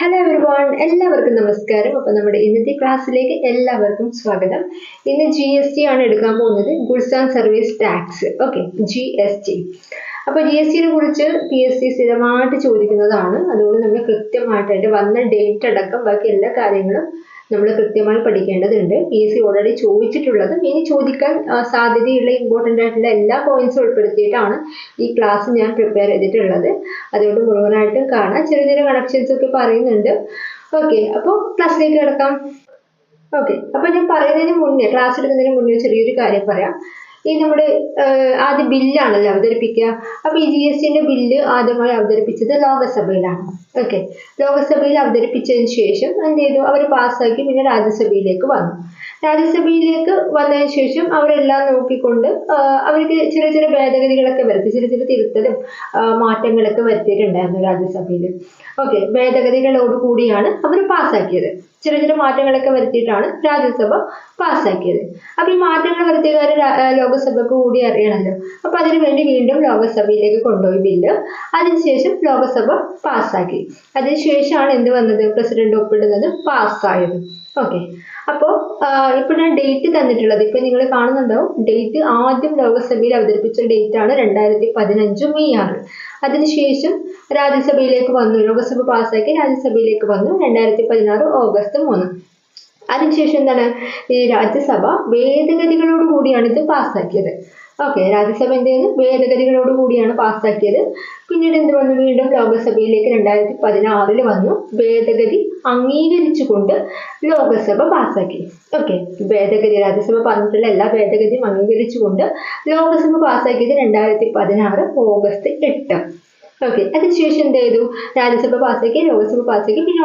Hello everyone, എല്ലാവർക്കും നമസ്കാരം. അപ്പോൾ നമ്മുടെ ഇന്നത്തെ ക്ലാസ്സിലേക്ക് എല്ലാവർക്കും സ്വാഗതം. ഇന്ന് GST ആണ് എടുക്കാൻ പോകുന്നത്, goods and service tax. Okay, GST. അപ്പോൾ GSTനെ കുറിച്ച് PSC സ്ഥിരമായിട്ട് ചോദിക്കുന്നതാണ്. അതുകൊണ്ട് നമ്മൾ കൃത്യമായിട്ട് അതിൻ്റെ വന്ന ഡേറ്റ് അടക്കം ബാക്കി എല്ലാ കാര്യങ്ങളും നമ്മൾ കൃത്യമായി പഠിക്കേണ്ടതുണ്ട്. PSC ഓൾറെഡി ചോദിച്ചിട്ടുള്ളതും ഇനി ചോദിക്കാൻ സാധ്യതയുള്ള ഇമ്പോർട്ടൻ്റ് ആയിട്ടുള്ള എല്ലാ പോയിന്റ്സും ഉൾപ്പെടുത്തിയിട്ടാണ് ഈ ക്ലാസ് ഞാൻ പ്രിപ്പയർ ചെയ്തിട്ടുള്ളത്. അതുകൊണ്ട് മുഴുവനായിട്ട് കാണാം. ചെറിയ ചെറിയ കണക്ഷൻസ് ഒക്കെ പറയുന്നുണ്ട്. ഓക്കെ, അപ്പോൾ ക്ലാസ്സിലേക്ക് കിടക്കാം. ഓക്കെ, അപ്പോൾ ഞാൻ പറയുന്നതിന് മുന്നേ, ക്ലാസ് എടുക്കുന്നതിന് മുന്നേ ചെറിയൊരു കാര്യം പറയാം. ഈ നമ്മുടെ ആദ്യം ബില്ലാണല്ലോ അവതരിപ്പിക്കുക. അപ്പോൾ ഈ GSTൻ്റെ ബില്ല് ആദ്യമായി അവതരിപ്പിച്ചത് ലോകസഭയിലാണ്. ഓക്കെ, ലോകസഭയിൽ അവതരിപ്പിച്ചതിന് ശേഷം എന്ത് ചെയ്തു, അവർ പാസ്സാക്കി. പിന്നെ രാജ്യസഭയിലേക്ക് വന്നു. രാജ്യസഭയിലേക്ക് വന്നതിന് ശേഷം അവരെല്ലാം നോക്കിക്കൊണ്ട് അവർക്ക് ചെറിയ ചെറിയ ഭേദഗതികളൊക്കെ വരുത്തി, ചെറിയ ചെറിയ തിരുത്തലും മാറ്റങ്ങളൊക്കെ വരുത്തിയിട്ടുണ്ടായിരുന്നു രാജ്യസഭയിൽ. ഓക്കെ, ഭേദഗതികളോട് കൂടിയാണ് അവർ പാസ്സാക്കിയത്. ചെറിയ ചെറിയ മാറ്റങ്ങളൊക്കെ വരുത്തിയിട്ടാണ് രാജ്യസഭ പാസ്സാക്കിയത്. അപ്പോൾ ഈ മാറ്റങ്ങൾ വരുത്തിയ കാര്യം ലോകസഭയ്ക്ക് കൂടി അറിയണമല്ലോ. അപ്പോൾ അതിനു വേണ്ടി വീണ്ടും ലോകസഭയിലേക്ക് കൊണ്ടുപോയി ബില്ല്. അതിനുശേഷം ലോകസഭ പാസ്സാക്കി. അതിനുശേഷമാണ് എന്ത് വന്നത്, പ്രസിഡന്റ് ഒപ്പിടുന്നത്, പാസ്സായത്. ഓക്കെ, അപ്പോൾ ഇപ്പോൾ ഞാൻ ഡേറ്റ് തന്നിട്ടുള്ളത്, ഇപ്പം നിങ്ങൾ കാണുന്നുണ്ടാവും ഡേറ്റ്. ആദ്യം ലോകസഭയിൽ അവതരിപ്പിച്ച ഡേറ്റ് ആണ് 2015 മെയ് 6. അതിനുശേഷം രാജ്യസഭയിലേക്ക് വന്നു. ലോകസഭ പാസ്സാക്കി രാജ്യസഭയിലേക്ക് വന്നു 2016 ഓഗസ്റ്റ് 3. അതിനുശേഷം എന്താണ്, ഈ രാജ്യസഭ ഭേദഗതികളോട് കൂടിയാണ് ഇത് പാസ്സാക്കിയത്. ഓക്കെ, രാജ്യസഭ എന്ത് ചെയ്യുന്നു, ഭേദഗതികളോട് കൂടിയാണ് പാസ്സാക്കിയത്. പിന്നീട് എന്ത് വന്നു, വീണ്ടും ലോകസഭയിലേക്ക് 2016 വന്നു. ഭേദഗതി അംഗീകരിച്ചുകൊണ്ട് ലോകസഭ പാസ്സാക്കി. ഓക്കെ, ഭേദഗതി രാജ്യസഭ പറഞ്ഞിട്ടുള്ള എല്ലാ ഭേദഗതിയും അംഗീകരിച്ചുകൊണ്ട് ലോകസഭ പാസ്സാക്കിയത് 2016 ഓഗസ്റ്റ് 8. ഓക്കെ, അതിനുശേഷം എന്ത് ചെയ്തു, രാജ്യസഭ പാസ്സാക്കി, ലോകസഭ പാസ്സാക്കി. പിന്നെ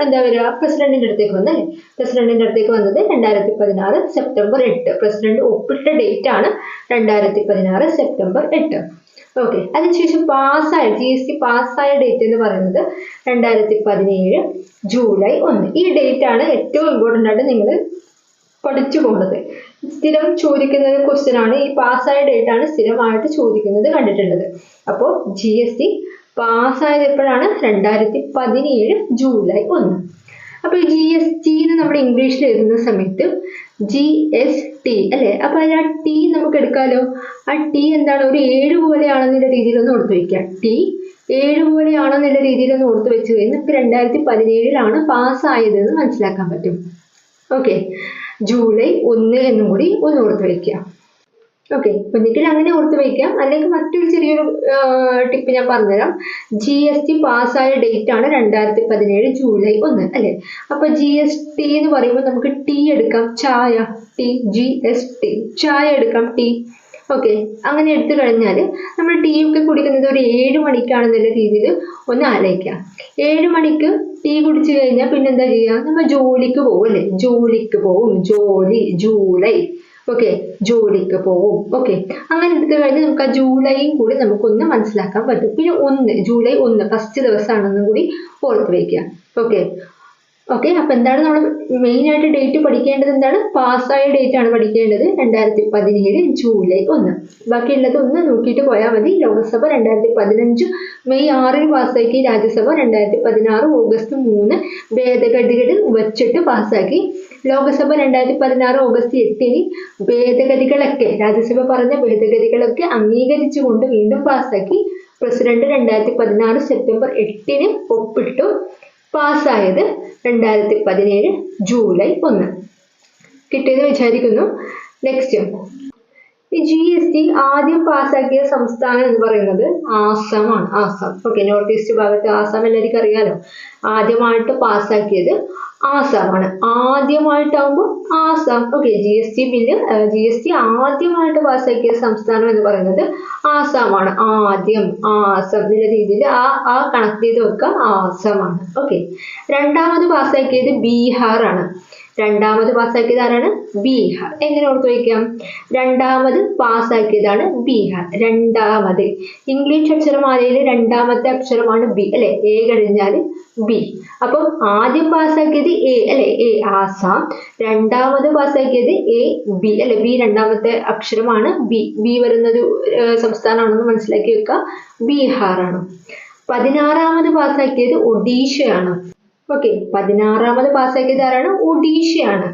എന്താ വരിക, പ്രസിഡന്റിന്റെ അടുത്തേക്ക് വന്നല്ലേ. പ്രസിഡന്റിന്റെ അടുത്തേക്ക് വന്നത് 2016 സെപ്റ്റംബർ 8. പ്രസിഡന്റ് ഒപ്പിട്ട ഡേറ്റ് ആണ് 2016 സെപ്റ്റംബർ 8. ഓക്കെ, അതിനുശേഷം പാസ്സായ GST പാസ്സായ ഡേറ്റ് എന്ന് പറയുന്നത് 2017 ജൂലൈ 1. ഈ ഡേറ്റ് ആണ് ഏറ്റവും ഇമ്പോർട്ടൻ്റ് ആയിട്ട് നിങ്ങൾ പഠിച്ചു പോകുന്നത്. സ്ഥിരം ചോദിക്കുന്ന ഒരു ക്വസ്റ്റ്യൻ ആണ്. ഈ പാസ്സായ ഡേറ്റ് ആണ് സ്ഥിരമായിട്ട് ചോദിക്കുന്നത് കണ്ടിട്ടുള്ളത്. അപ്പോൾ GST പാസ്സായത് എപ്പോഴാണ്, 2017 ജൂലൈ 1. അപ്പോൾ ഈ GST നമ്മൾ ഇംഗ്ലീഷിൽ എഴുതുന്ന സമയത്ത് GST അല്ലേ. അപ്പോൾ അതിൽ ആ T നമുക്ക് എടുക്കാമല്ലോ. ആ T എന്താണ്, ഒരു 7 പോലെയാണെന്നുള്ള രീതിയിലൊന്ന് ഓർത്ത് വയ്ക്കാം. T 7 പോലെയാണെന്നുള്ള രീതിയിലൊന്ന് ഓർത്ത് വെച്ച് കഴിഞ്ഞാൽ നമുക്ക് 2017 പാസ്സായതെന്ന് മനസ്സിലാക്കാൻ പറ്റും. ഓക്കെ, ജൂലൈ 1 എന്നും കൂടി ഒന്ന് ഓർത്ത് വയ്ക്കുക. ഓക്കെ, ഒന്നിക്കൽ അങ്ങനെ ഓർത്ത് വയ്ക്കാം. അല്ലെങ്കിൽ മറ്റൊരു ചെറിയൊരു ടിപ്പ് ഞാൻ പറഞ്ഞുതരാം. GST പാസ്സായ ഡേറ്റ് ആണ് 2017 ജൂലൈ 1 അല്ലേ. അപ്പോൾ GST എന്ന് പറയുമ്പോൾ നമുക്ക് T എടുക്കാം, ചായ. GST ചായ എടുക്കാം, T. ഓക്കെ, അങ്ങനെ എടുത്തു കഴിഞ്ഞാൽ നമ്മൾ ടീ ഒക്കെ കുടിക്കുന്നത് ഒരു 7 മണിക്കാണെന്നുള്ള രീതിയിൽ ഒന്ന് ആലോചിക്കാം. 7 മണിക്ക് ടീ കുടിച്ചു കഴിഞ്ഞാൽ പിന്നെ എന്താ ചെയ്യുക, നമ്മൾ ജോലിക്ക് പോകും അല്ലേ. ജോലിക്ക് പോകും, ജോലി, ജൂലൈ. ഓക്കെ, ജോലിക്ക് പോകും. ഓക്കെ, അങ്ങനെ എടുത്തു കഴിഞ്ഞാൽ നമുക്ക് ആ ജൂലൈയും കൂടി നമുക്കൊന്ന് മനസ്സിലാക്കാൻ പറ്റും. പിന്നെ 1 ജൂലൈ 1 ഫസ്റ്റ് ദിവസമാണെന്നും കൂടി ഓർത്ത് വയ്ക്കുക. ഓക്കെ ഓക്കെ അപ്പോൾ എന്താണ് നമ്മൾ മെയിനായിട്ട് ഡേറ്റ് പഠിക്കേണ്ടത്, എന്താണ്, പാസ്സായ ഡേറ്റ് ആണ് പഠിക്കേണ്ടത്, 2017 ജൂലൈ 1. ബാക്കിയുള്ളത് ഒന്ന് നോക്കിയിട്ട് പോയാൽ മതി. ലോകസഭ 2015 മെയ് 6 പാസ്സാക്കി. രാജ്യസഭ 2016 ഓഗസ്റ്റ് 3 ഭേദഗതികൾ വച്ചിട്ട് പാസ്സാക്കി. ലോകസഭ 2016 ഓഗസ്റ്റ് 8 ഭേദഗതികളൊക്കെ, രാജ്യസഭ പറഞ്ഞ ഭേദഗതികളൊക്കെ അംഗീകരിച്ചുകൊണ്ട് വീണ്ടും പാസ്സാക്കി. പ്രസിഡന്റ് 2016 സെപ്റ്റംബർ 8 ഒപ്പിട്ടു. പാസ്സായത് 2017 ജൂലൈ 1. കിട്ടിയെന്ന് വിചാരിക്കുന്നു. നെക്സ്റ്റ്, ഈ GST ആദ്യം പാസ്സാക്കിയ സംസ്ഥാനം എന്ന് പറയുന്നത് ആസാമാണ്. ആസാം. ഓക്കെ, നോർത്ത് ഈസ്റ്റ് ഭാഗത്ത് ആസാം എല്ലാവർക്കും അറിയാലോ. ആദ്യമായിട്ട് പാസ്സാക്കിയത് ആസാമാണ്. ആദ്യമായിട്ടാകുമ്പോൾ ആസാം. ഓക്കെ, GST ആദ്യമായിട്ട് പാസ്സാക്കിയ സംസ്ഥാനം എന്ന് പറയുന്നത് ആസാമാണ്. ആദ്യം ആസാം എന്നുള്ള രീതിയിൽ ആ കണക്ട് ചെയ്ത് വെക്കുക, ആസാമാണ്. ഓക്കെ, രണ്ടാമത് പാസ്സാക്കിയത് ബീഹാർ ആണ്. രണ്ടാമത് പാസ്സാക്കിയത് ആരാണ്, ബീഹാർ. എങ്ങനെ ഓർത്ത് വയ്ക്കാം, രണ്ടാമത് പാസ്സാക്കിയതാണ് ബീഹാർ. രണ്ടാമത് ഇംഗ്ലീഷ് അക്ഷരമാലയിൽ രണ്ടാമത്തെ അക്ഷരമാണ് ബി അല്ലെ. എ കഴിഞ്ഞാൽ ബി. അപ്പം ആദ്യം പാസ്സാക്കിയത് എ അല്ലെ, എ ആസാം. രണ്ടാമത് പാസ്സാക്കിയത് ബി അല്ലെ. ബി രണ്ടാമത്തെ അക്ഷരമാണ്. ബി വരുന്നൊരു സംസ്ഥാനമാണെന്ന് മനസ്സിലാക്കി വെക്കുക, ബീഹാറാണ്. 16ാമത് പാസ്സാക്കിയത് ഒഡീഷയാണ്. ഓക്കെ, 16ാമത് പാസ്സാക്കിയത് ആരാണ്? ഒഡീഷയാണ്.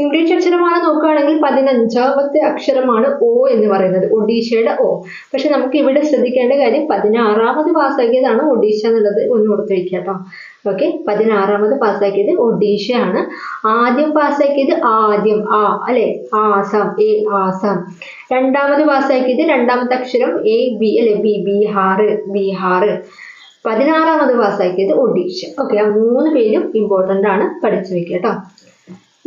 ഇംഗ്ലീഷ് അക്ഷരമാല നോക്കുകയാണെങ്കിൽ 15ാമത്തെ അക്ഷരമാണ് ഒ എന്ന് പറയുന്നത്, ഒഡീഷയുടെ ഒ. പക്ഷെ നമുക്ക് ഇവിടെ ശ്രദ്ധിക്കേണ്ട കാര്യം 16ാമത് പാസ്സാക്കിയതാണ് ഒഡീഷ എന്നുള്ളത് ഒന്ന് ഓർത്ത് വയ്ക്കുക കേട്ടോ. ഓക്കെ, 16ാമത് പാസ്സാക്കിയത് ഒഡീഷയാണ്. ആദ്യം പാസ്സാക്കിയത് ആദ്യം ആ അല്ലെ, ആസാം, എ ആസാം. രണ്ടാമത് പാസ്സാക്കിയത് രണ്ടാമത്തെ അക്ഷരം എ ബി അല്ലെ, ബി ബീഹാർ, ബീഹാർ. 16ാമത് പാസ്സാക്കിയത് ഒഡീഷ. ഓക്കെ, ആ 3 പേരും ഇമ്പോർട്ടൻ്റ് ആണ്, പഠിച്ചു വെക്കുക കേട്ടോ.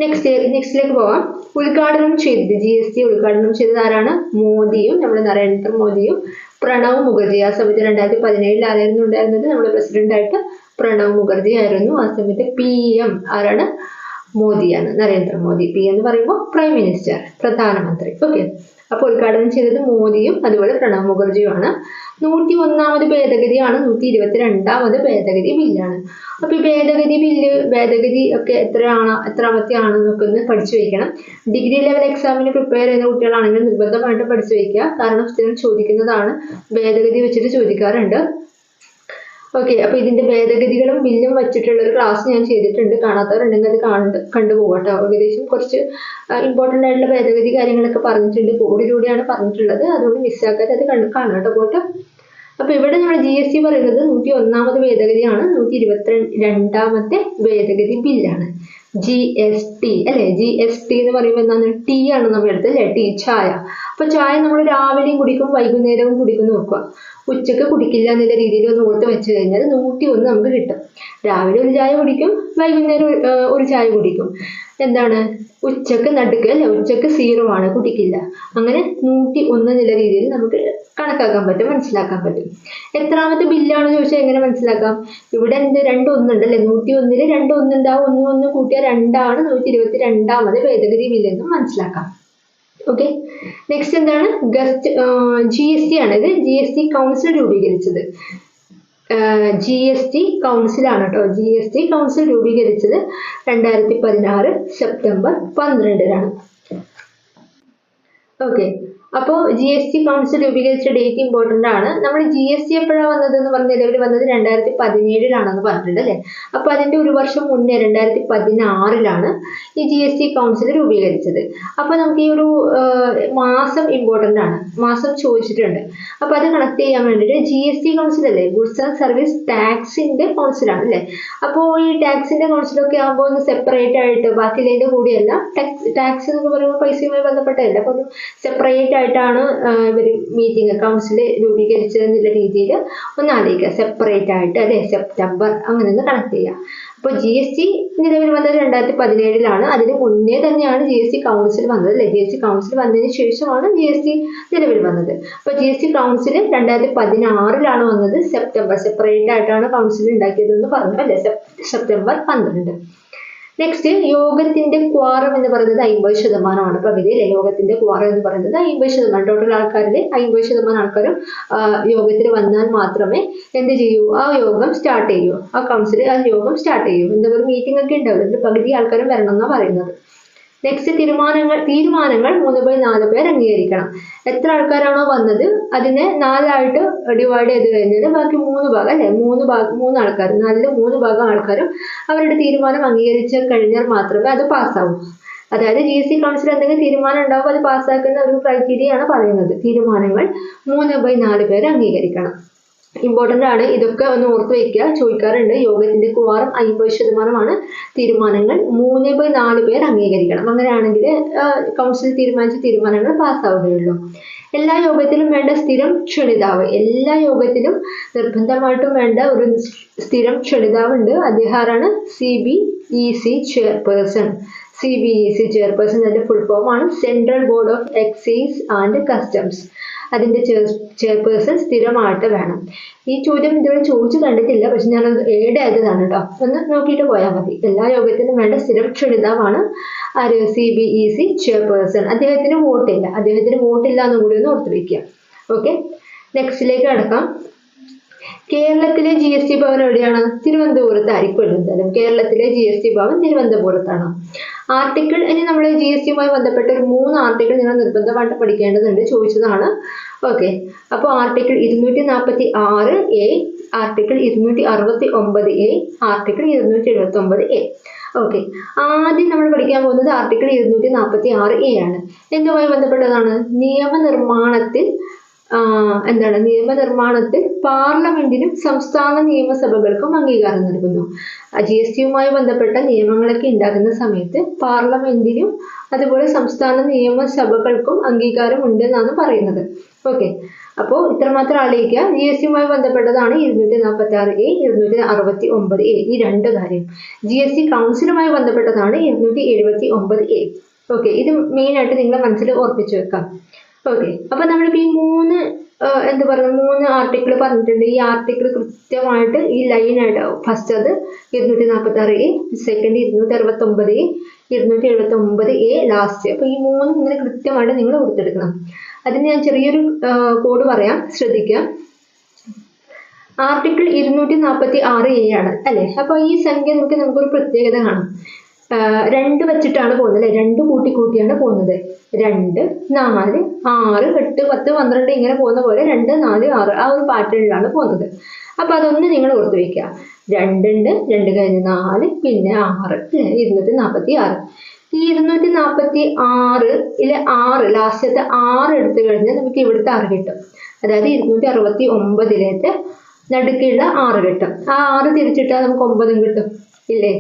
നെക്സ്റ്റിലേക്ക് പോവാം. ഉദ്ഘാടനം ചെയ്തത് GST ഉദ്ഘാടനം ചെയ്തത് ആരാണ്? മോദിയും നമ്മുടെ നരേന്ദ്ര മോദിയും പ്രണവ് മുഖർജി. ആ സമയത്ത് 2017 ആരായിരുന്നു ഉണ്ടായിരുന്നത്? നമ്മുടെ പ്രസിഡന്റായിട്ട് പ്രണവ് മുഖർജി ആയിരുന്നു. ആ സമയത്ത് PM ആരാണ്? മോദിയാണ്, നരേന്ദ്രമോദി. P എന്ന് പറയുമ്പോൾ പ്രൈം മിനിസ്റ്റർ, പ്രധാനമന്ത്രി. ഓക്കെ, അപ്പോൾ ഉദ്ഘാടനം ചെയ്തത് മോദിയും അതുപോലെ പ്രണവ് മുഖർജിയുമാണ്. 101ാമത് ഭേദഗതിയാണ് 122ാമത് ഭേദഗതി ബില്ലാണ്. അപ്പൊ ഈ ഭേദഗതി ഒക്കെ എത്രാമത്തെ ആണെന്നൊക്കെ ഒന്ന് പഠിച്ചു വയ്ക്കണം. ഡിഗ്രി ലെവൽ എക്സാമിന് പ്രിപ്പയർ ചെയ്യുന്ന കുട്ടികളാണെങ്കിൽ നിർബന്ധമായിട്ട് പഠിച്ചു വയ്ക്കുക. കാരണം സ്ഥിരം ചോദിക്കുന്നതാണ്, ഭേദഗതി വെച്ചിട്ട് ചോദിക്കാറുണ്ട്. ഓക്കെ, അപ്പൊ ഇതിന്റെ ഭേദഗതികളും ബില്ലും വെച്ചിട്ടുള്ള ഒരു ക്ലാസ് ഞാൻ ചെയ്തിട്ടുണ്ട്. കാണാത്തവരുണ്ടെങ്കിൽ അത് കണ്ടുപോകട്ടോ. ഏകദേശം കുറച്ച് ഇമ്പോർട്ടൻ്റ് ആയിട്ടുള്ള ഭേദഗതി കാര്യങ്ങളൊക്കെ പറഞ്ഞിട്ടുണ്ട്, കോഡിലൂടെയാണ് പറഞ്ഞിട്ടുള്ളത്. അതുകൊണ്ട് മിസ്സാക്കാതെ അത് കാണാം കേട്ടോ പോട്ടെ. അപ്പൊ ഇവിടെ നമ്മുടെ GST പറയുന്നത് 101ാമത് ഭേദഗതിയാണ്, 122ാമത്തെ ഭേദഗതി ബില്ലാണ്. GST അല്ലെ, GST എന്ന് പറയുമ്പോൾ എന്താണ്? ടീ ആണ് നമ്മൾ എടുത്തത് അല്ലെ, ടീ, ചായ. അപ്പൊ ചായ നമ്മൾ രാവിലെയും കുടിക്കും വൈകുന്നേരവും കുടിക്കും നോക്കുക. ഉച്ചക്ക് കുടിക്കില്ല എന്നുള്ള രീതിയിൽ ഒന്ന് ഓർത്ത് വെച്ച് കഴിഞ്ഞാൽ 101 നമുക്ക് കിട്ടും. രാവിലെ ഒരു ചായ കുടിക്കും, വൈകുന്നേരം ഒരു ചായ കുടിക്കും. എന്താണ്? ഉച്ചക്ക് നടുക്ക് അല്ലെ, ഉച്ചക്ക് 0 ആണ്, കുടിക്കില്ല. അങ്ങനെ 101 എന്നുള്ള രീതിയിൽ നമുക്ക് കണക്കാക്കാൻ പറ്റും, മനസ്സിലാക്കാൻ പറ്റും. എത്രാമത്തെ ബില്ലാണെന്ന് ചോദിച്ചാൽ എങ്ങനെ മനസ്സിലാക്കാം? ഇവിടെ 2 1 അല്ലെ, 101ൽ 2 1 ഉണ്ടാവും, 1 കൂട്ടിയാൽ 2 ആണ്, 122ാമത് ഭേദഗതി ബില്ലെന്നും മനസ്സിലാക്കാം. ഓക്കെ, നെക്സ്റ്റ് എന്താണ്? GST ആണ്. ഇത് GST കൗൺസിൽ രൂപീകരിച്ചത്. GST കൗൺസിലാണ് കേട്ടോ. GST കൗൺസിൽ രൂപീകരിച്ചത് 2016 സെപ്റ്റംബർ 12-നാണ്. ഓക്കെ, അപ്പോൾ GST കൗൺസിൽ രൂപീകരിച്ച ഡേറ്റ് ഇമ്പോർട്ടൻ്റ് ആണ്. നമ്മൾ GST എപ്പോഴാണ് വന്നത് എന്ന് പറഞ്ഞ നിലവിൽ വന്നത് 2017-ലാണെന്ന് പറഞ്ഞിട്ടുണ്ട് അല്ലേ. അപ്പോൾ അതിൻ്റെ ഒരു വർഷം മുന്നേ 2016-ലാണ് ഈ GST കൗൺസിൽ രൂപീകരിച്ചത്. അപ്പോൾ നമുക്ക് ഈ ഒരു മാസം ഇമ്പോർട്ടൻ്റ് ആണ്, മാസം ചോദിച്ചിട്ടുണ്ട്. അപ്പോൾ അത് കണക്ട് ചെയ്യാൻ വേണ്ടിയിട്ട് GST കൗൺസിൽ അല്ലേ, ഗുഡ്സ് ആൻഡ് സർവീസ് ടാക്സിൻ്റെ കൗൺസിലാണ് അല്ലേ. അപ്പോൾ ഈ ടാക്സിൻ്റെ കൗൺസിലൊക്കെ ആകുമ്പോൾ ഒന്ന് സെപ്പറേറ്റ് ആയിട്ട്, ബാക്കിയുള്ളതിൻ്റെ കൂടെയല്ല, ടാക്സ് എന്നൊക്കെ പറയുമ്പോൾ പൈസയുമായി ബന്ധപ്പെട്ടതല്ല, അപ്പോൾ ഒന്ന് സെപ്പറേറ്റ് ആയിട്ടാണ് ഇവർ മീറ്റിംഗ് കൗൺസിൽ രൂപീകരിച്ചതെന്നുള്ള രീതിയിൽ ഒന്ന് ആലോചിക്കുക. സെപ്പറേറ്റ് ആയിട്ട് അല്ലെ, സെപ്റ്റംബർ അങ്ങനെ ഒന്ന് കണക്ട് ചെയ്യുക. അപ്പോൾ GST നിലവിൽ വന്നത് 2017-ലാണ്. അതിന് മുന്നേ തന്നെയാണ് GST കൗൺസിൽ വന്നത് അല്ലെ. GST കൗൺസിൽ വന്നതിന് ശേഷമാണ് GST നിലവിൽ വന്നത്. അപ്പോൾ GST കൗൺസിൽ 2016-ലാണ് വന്നത്. സെപ്പറേറ്റ് ആയിട്ടാണ് കൗൺസിൽ ഉണ്ടാക്കിയതെന്ന് പറഞ്ഞു അല്ലെ, സെപ്റ്റംബർ 12. നെക്സ്റ്റ്, യോഗത്തിന്റെ ക്വാറം എന്ന് പറയുന്നത് 50% പകുതി അല്ലെ. യോഗത്തിന്റെ ക്വാറം എന്ന് പറയുന്നത് 50%. ടോട്ടൽ ആൾക്കാരിൽ 50% ആൾക്കാരും യോഗത്തിൽ വന്നാൽ മാത്രമേ എന്ത് ചെയ്യൂ, ആ യോഗം സ്റ്റാർട്ട് ചെയ്യൂ, ആ കൗൺസിൽ ആ യോഗം സ്റ്റാർട്ട് ചെയ്യൂ. എന്താ പറയുക, മീറ്റിംഗ് ഒക്കെ ഉണ്ടാവും, അതിൽ പകുതി ആൾക്കാരും വരണം എന്നാണ് പറയുന്നത്. നെക്സ്റ്റ്, തീരുമാനങ്ങൾ 3/4 പേർ അംഗീകരിക്കണം. എത്ര ആൾക്കാരാണോ വന്നത് അതിനെ 4 ആയിട്ട് ഡിവൈഡ് ചെയ്ത് കഴിഞ്ഞാൽ ബാക്കി 3 ഭാഗം അല്ലെ, 3 ആൾക്കാർ, 4-ൽ 3 ഭാഗം ആൾക്കാരും അവരുടെ തീരുമാനം അംഗീകരിച്ച് കഴിഞ്ഞാൽ മാത്രമേ അത് പാസ്സാവൂ. അതായത് GST കൗൺസിൽ എന്തെങ്കിലും തീരുമാനം ഉണ്ടാവും, അത് പാസ്സാക്കുന്ന ഒരു ക്രൈറ്റീരിയയാണ് പറയുന്നത്. തീരുമാനങ്ങൾ 3/4 പേർ അംഗീകരിക്കണം. ഇമ്പോർട്ടൻ്റ് ആണ്, ഇതൊക്കെ ഒന്ന് ഓർത്ത് വയ്ക്കുക, ചോദിക്കാറുണ്ട്. യോഗത്തിന്റെ ക്വാറം 50%, തീരുമാനങ്ങൾ 3/4 പേർ അംഗീകരിക്കണം. അങ്ങനെയാണെങ്കിൽ കൗൺസിൽ തീരുമാനിച്ച തീരുമാനങ്ങൾ പാസ്സാവുകയുള്ളൂ. എല്ലാ യോഗത്തിലും വേണ്ട സ്ഥിരം ക്ഷണിതാവ്, എല്ലാ യോഗത്തിലും നിർബന്ധമായിട്ടും വേണ്ട ഒരു സ്ഥിരം ക്ഷണിതാവുണ്ട്. അദ്ദേഹമാണ് CBEC ചെയർപേഴ്സൺ. CBEC ചെയർപേഴ്സൺ അതിന്റെ ഫുൾ ഫോം ആണ് central board of excise and customs. അതിന്റെ ചെയർപേഴ്സൺ സ്ഥിരമായിട്ട് വേണം. ഈ ചോദ്യം ഇതുവരെ ചോദിച്ചു കണ്ടിട്ടില്ല, പക്ഷെ ഞാനത് ഏഡ് ആയതാണ് കേട്ടോ, ഒന്ന് നോക്കിയിട്ട് പോയാൽ മതി. എല്ലാ യോഗത്തിനും വേണ്ട സ്ഥിരം ക്ഷണിതാവാണ് ആര്, CBEC ചെയർപേഴ്സൺ. അദ്ദേഹത്തിന് വോട്ടില്ല എന്നും കൂടി ഒന്ന് ഓർത്ത് വയ്ക്കുക. ഓക്കെ, നെക്സ്റ്റിലേക്ക് കടക്കാം. കേരളത്തിലെ GST ഭവൻ എവിടെയാണ്? തിരുവനന്തപുരത്തായിരിക്കും എന്തായാലും. കേരളത്തിലെ GST ഭവൻ തിരുവനന്തപുരത്താണ്. ആർട്ടിക്കിൾ, ഇനി നമ്മൾ GSTയുമായി ബന്ധപ്പെട്ട ഒരു 3 ആർട്ടിക്കിൾ നിങ്ങൾ നിർബന്ധമായിട്ട് പഠിക്കേണ്ടതുണ്ട്, ചോദിച്ചതാണ്. ഓക്കെ, അപ്പോൾ article 246A article 269A, article 279A. Okay, ആദ്യം നമ്മൾ പഠിക്കാൻ പോകുന്നത് ആർട്ടിക്കിൾ 246A ആണ്. എന്തുമായി ബന്ധപ്പെട്ടതാണ്? നിയമനിർമ്മാണത്തിൽ പാർലമെന്റിനും സംസ്ഥാന നിയമസഭകൾക്കും അംഗീകാരം നൽകുന്നു. GSTയുമായി ബന്ധപ്പെട്ട നിയമങ്ങളൊക്കെ ഉണ്ടാകുന്ന സമയത്ത് പാർലമെന്റിനും അതുപോലെ സംസ്ഥാന നിയമസഭകൾക്കും അംഗീകാരം ഉണ്ട് എന്നാണ് പറയുന്നത്. ഓക്കെ, അപ്പോൾ ഇത്രമാത്രം ആലോചിക്കുക. GSTയുമായി ബന്ധപ്പെട്ടതാണ് 246A, 269A, ഈ രണ്ട് കാര്യം. GST കൗൺസിലുമായി ബന്ധപ്പെട്ടതാണ് 279A. ഓക്കെ, ഇത് മെയിൻ ആയിട്ട് നിങ്ങളെ മനസ്സിൽ ഓർപ്പിച്ചു വെക്കാം. ഓക്കെ, അപ്പൊ നമ്മളിപ്പോ ഈ മൂന്ന് ആർട്ടിക്കിൾ പറഞ്ഞിട്ടുണ്ട്. ഈ ആർട്ടിക്കിൾ കൃത്യമായിട്ട് ഈ ലൈനായിട്ട് ഫസ്റ്റ് അത് 246A, second 269A, 279A last. അപ്പൊ ഈ മൂന്ന് ഇങ്ങനെ കൃത്യമായിട്ട് നിങ്ങൾ ഓർത്തെടുക്കണം. അതിന് ഞാൻ ചെറിയൊരു കോഡ് പറയാം, ശ്രദ്ധിക്കുക. ആർട്ടിക്കിൾ 246A ആണ് അല്ലെ. അപ്പൊ ഈ സംഖ്യ നമുക്കൊരു പ്രത്യേകത കാണാം. 2 വെച്ചിട്ടാണ് പോകുന്നത് അല്ലെ, 2 കൂട്ടിയാണ് പോകുന്നത്. 2, 4, 6, 8, 10, 12 ഇങ്ങനെ പോകുന്ന പോലെ 2, 4, 6 ആ ഒരു പാറ്റേണിലാണ് പോകുന്നത്. അപ്പൊ അതൊന്ന് നിങ്ങൾ ഓർത്ത് വയ്ക്കുക. 2 ഉണ്ട്, 2 കഴിഞ്ഞ് 4, പിന്നെ 6 അല്ലെ, 246. ഈ 246-ലെ 6 ലാസ്റ്റത്തെ 6 എടുത്തു കഴിഞ്ഞാൽ നമുക്ക് ഇവിടുത്തെ 6 കിട്ടും. അതായത് 269-ലേത്തെ നടുക്കുള്ള 6 കിട്ടും. ആ 6 തിരിച്ചിട്ടാൽ നമുക്ക് 9 കിട്ടും ഇല്ലേ?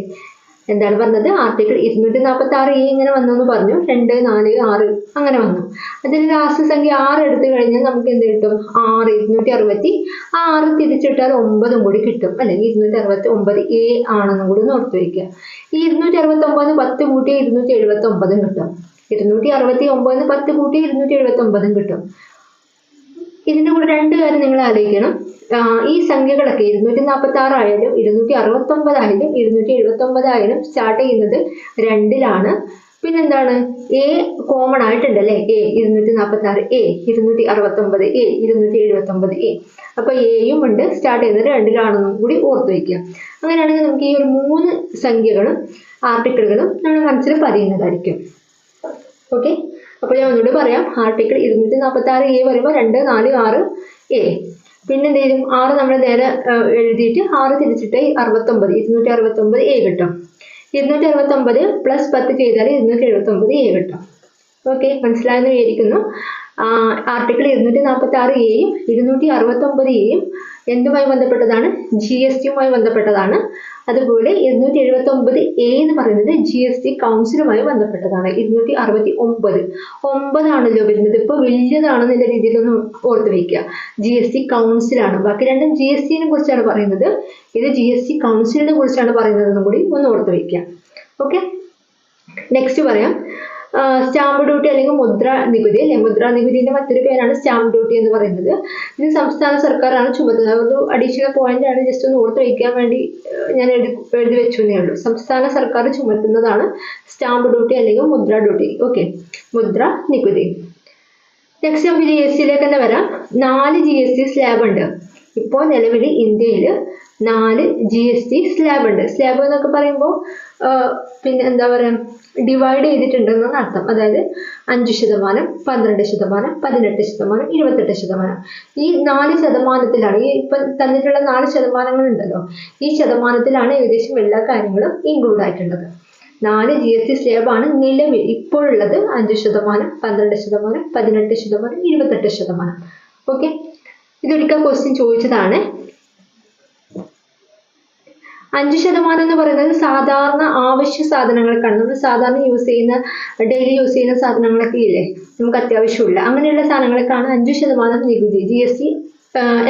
എന്താണ് പറഞ്ഞത്? ആർട്ടിക്കിൾ 246A ഇങ്ങനെ വന്നെന്ന് പറഞ്ഞു. 2, 4, 6 അങ്ങനെ വന്നു. അതിൽ ലാസ്റ്റ് സംഖ്യ 6 എടുത്തു കഴിഞ്ഞാൽ നമുക്ക് എന്ത് കിട്ടും? 6, 260. ആ 6 തിരിച്ചിട്ടാൽ 9 കൂടി കിട്ടും അല്ലെ. 269A ആണെന്നും കൂടി ഒന്ന് ഓർത്ത് വയ്ക്കുക. ഈ 269 10 കൂട്ടിയ 279 കിട്ടും. 269 10 കൂട്ടിയ 279 കിട്ടും. ഇതിന്റെ കൂടെ രണ്ട് കാര്യം നിങ്ങൾ ആലോചിക്കണം. ഈ സംഖ്യകളൊക്കെ 246 ആയാലും 269 ആയാലും 279 ആയാലും സ്റ്റാർട്ട് ചെയ്യുന്നത് 2-ലാണ്. പിന്നെന്താണ്? A കോമൺ ആയിട്ടുണ്ടല്ലേ. A 246A, 269A, 279A. അപ്പൊ Aയും ഉണ്ട്, സ്റ്റാർട്ട് ചെയ്യുന്നത് 2-ലാണെന്നും കൂടി ഓർത്ത് വയ്ക്കുക. അങ്ങനെയാണെങ്കിൽ നമുക്ക് ഈ ഒരു 3 സംഖ്യകളും ആർട്ടിക്കിളുകളും നമ്മൾ മനസ്സിൽ പതിയുന്നതായിരിക്കും. ഓക്കെ, അപ്പോൾ ഞാൻ ഒന്നുകൂടി പറയാം. ആർട്ടിക്കിൾ 246A പറയുമ്പോൾ 2, 4, 6A. പിന്നെ എന്ത് ചെയ്യും? 6 നമ്മൾ നേരെ എഴുതിയിട്ട് 6 തിരിച്ചിട്ട് 69, 269A കിട്ടും. 269 പ്ലസ് 10 ചെയ്താൽ 279A കിട്ടും. ഓക്കെ, മനസ്സിലായെന്ന് വിചാരിക്കുന്നു. ആർട്ടിക്കിൾ 246Aയും 269Aയും എന്തുമായി ബന്ധപ്പെട്ടതാണ്? GSTയുമായി ബന്ധപ്പെട്ടതാണ്. അതുപോലെ 279A എന്ന് പറയുന്നത് GST കൗൺസിലുമായി ബന്ധപ്പെട്ടതാണ്. 269 ആണല്ലോ വരുന്നത്. ഇപ്പൊ വലിയതാണെന്നുള്ള രീതിയിലൊന്ന് ഓർത്ത് വയ്ക്കുക. GST കൗൺസിലാണ്. ബാക്കി രണ്ടും GSTനെ കുറിച്ചാണ് പറയുന്നത്. ഇത് GST കൗൺസിലിനെ കുറിച്ചാണ് പറയുന്നതെന്നും കൂടി ഒന്ന് ഓർത്ത് വയ്ക്കുക. ഓക്കെ, നെക്സ്റ്റ് പറയാം. സ്റ്റാമ്പ് ഡ്യൂട്ടി അല്ലെങ്കിൽ മുദ്രാ നികുതി അല്ലെ. മുദ്രാ നികുതിന്റെ മറ്റൊരു പേരാണ് സ്റ്റാമ്പ് ഡ്യൂട്ടി എന്ന് പറയുന്നത്. ഇത് സംസ്ഥാന സർക്കാരാണ് ചുമത്തുന്നത്. ഒരു അഡീഷണൽ പോയിന്റ് ആണ്, ജസ്റ്റ് ഒന്ന് ഓർത്ത് വയ്ക്കാൻ വേണ്ടി ഞാൻ എഴുതി വെച്ചേ ഉള്ളൂ. സംസ്ഥാന സർക്കാർ ചുമത്തുന്നതാണ് സ്റ്റാമ്പ് ഡ്യൂട്ടി അല്ലെങ്കിൽ മുദ്രാ ഡ്യൂട്ടി. ഓക്കെ, മുദ്രാ നികുതി. നെക്സ്റ്റ് നമുക്ക് GSTയിലേക്ക് തന്നെ വരാം. 4 GST സ്ലാബ് ഉണ്ട്. ഇപ്പോൾ നിലവിൽ ഇന്ത്യയിൽ 4 GST സ്ലാബ് ഉണ്ട്. സ്ലാബ് എന്നൊക്കെ പറയുമ്പോൾ പിന്നെ എന്താ പറയുക, ഡിവൈഡ് ചെയ്തിട്ടുണ്ടെന്നാണ് അർത്ഥം. അതായത് 5%, 12%, 18%, 28%. ഈ 4%-ലാണ്, ഈ ഇപ്പം തന്നിട്ടുള്ള 4 ശതമാനങ്ങളുണ്ടല്ലോ, ഈ ശതമാനത്തിലാണ് ഏകദേശം എല്ലാ കാര്യങ്ങളും ഇൻക്ലൂഡ് ആയിട്ടുള്ളത്. 4 GST സ്ലാബാണ് നിലവിൽ ഇപ്പോഴുള്ളത്. 5%, 12%, 18%, 28%. ഓക്കെ, ഇതൊരിക്കൽ ക്വസ്റ്റ്യൻ ചോദിച്ചതാണ്. 5% എന്ന് പറയുന്നത് സാധാരണ ആവശ്യ സാധനങ്ങൾക്കാണ്. നമ്മൾ സാധാരണ ഡെയിലി യൂസ് ചെയ്യുന്ന സാധനങ്ങളൊക്കെ ഇല്ലേ, നമുക്ക് അത്യാവശ്യമുള്ള അങ്ങനെയുള്ള സാധനങ്ങൾക്കാണ് 5% നികുതി GST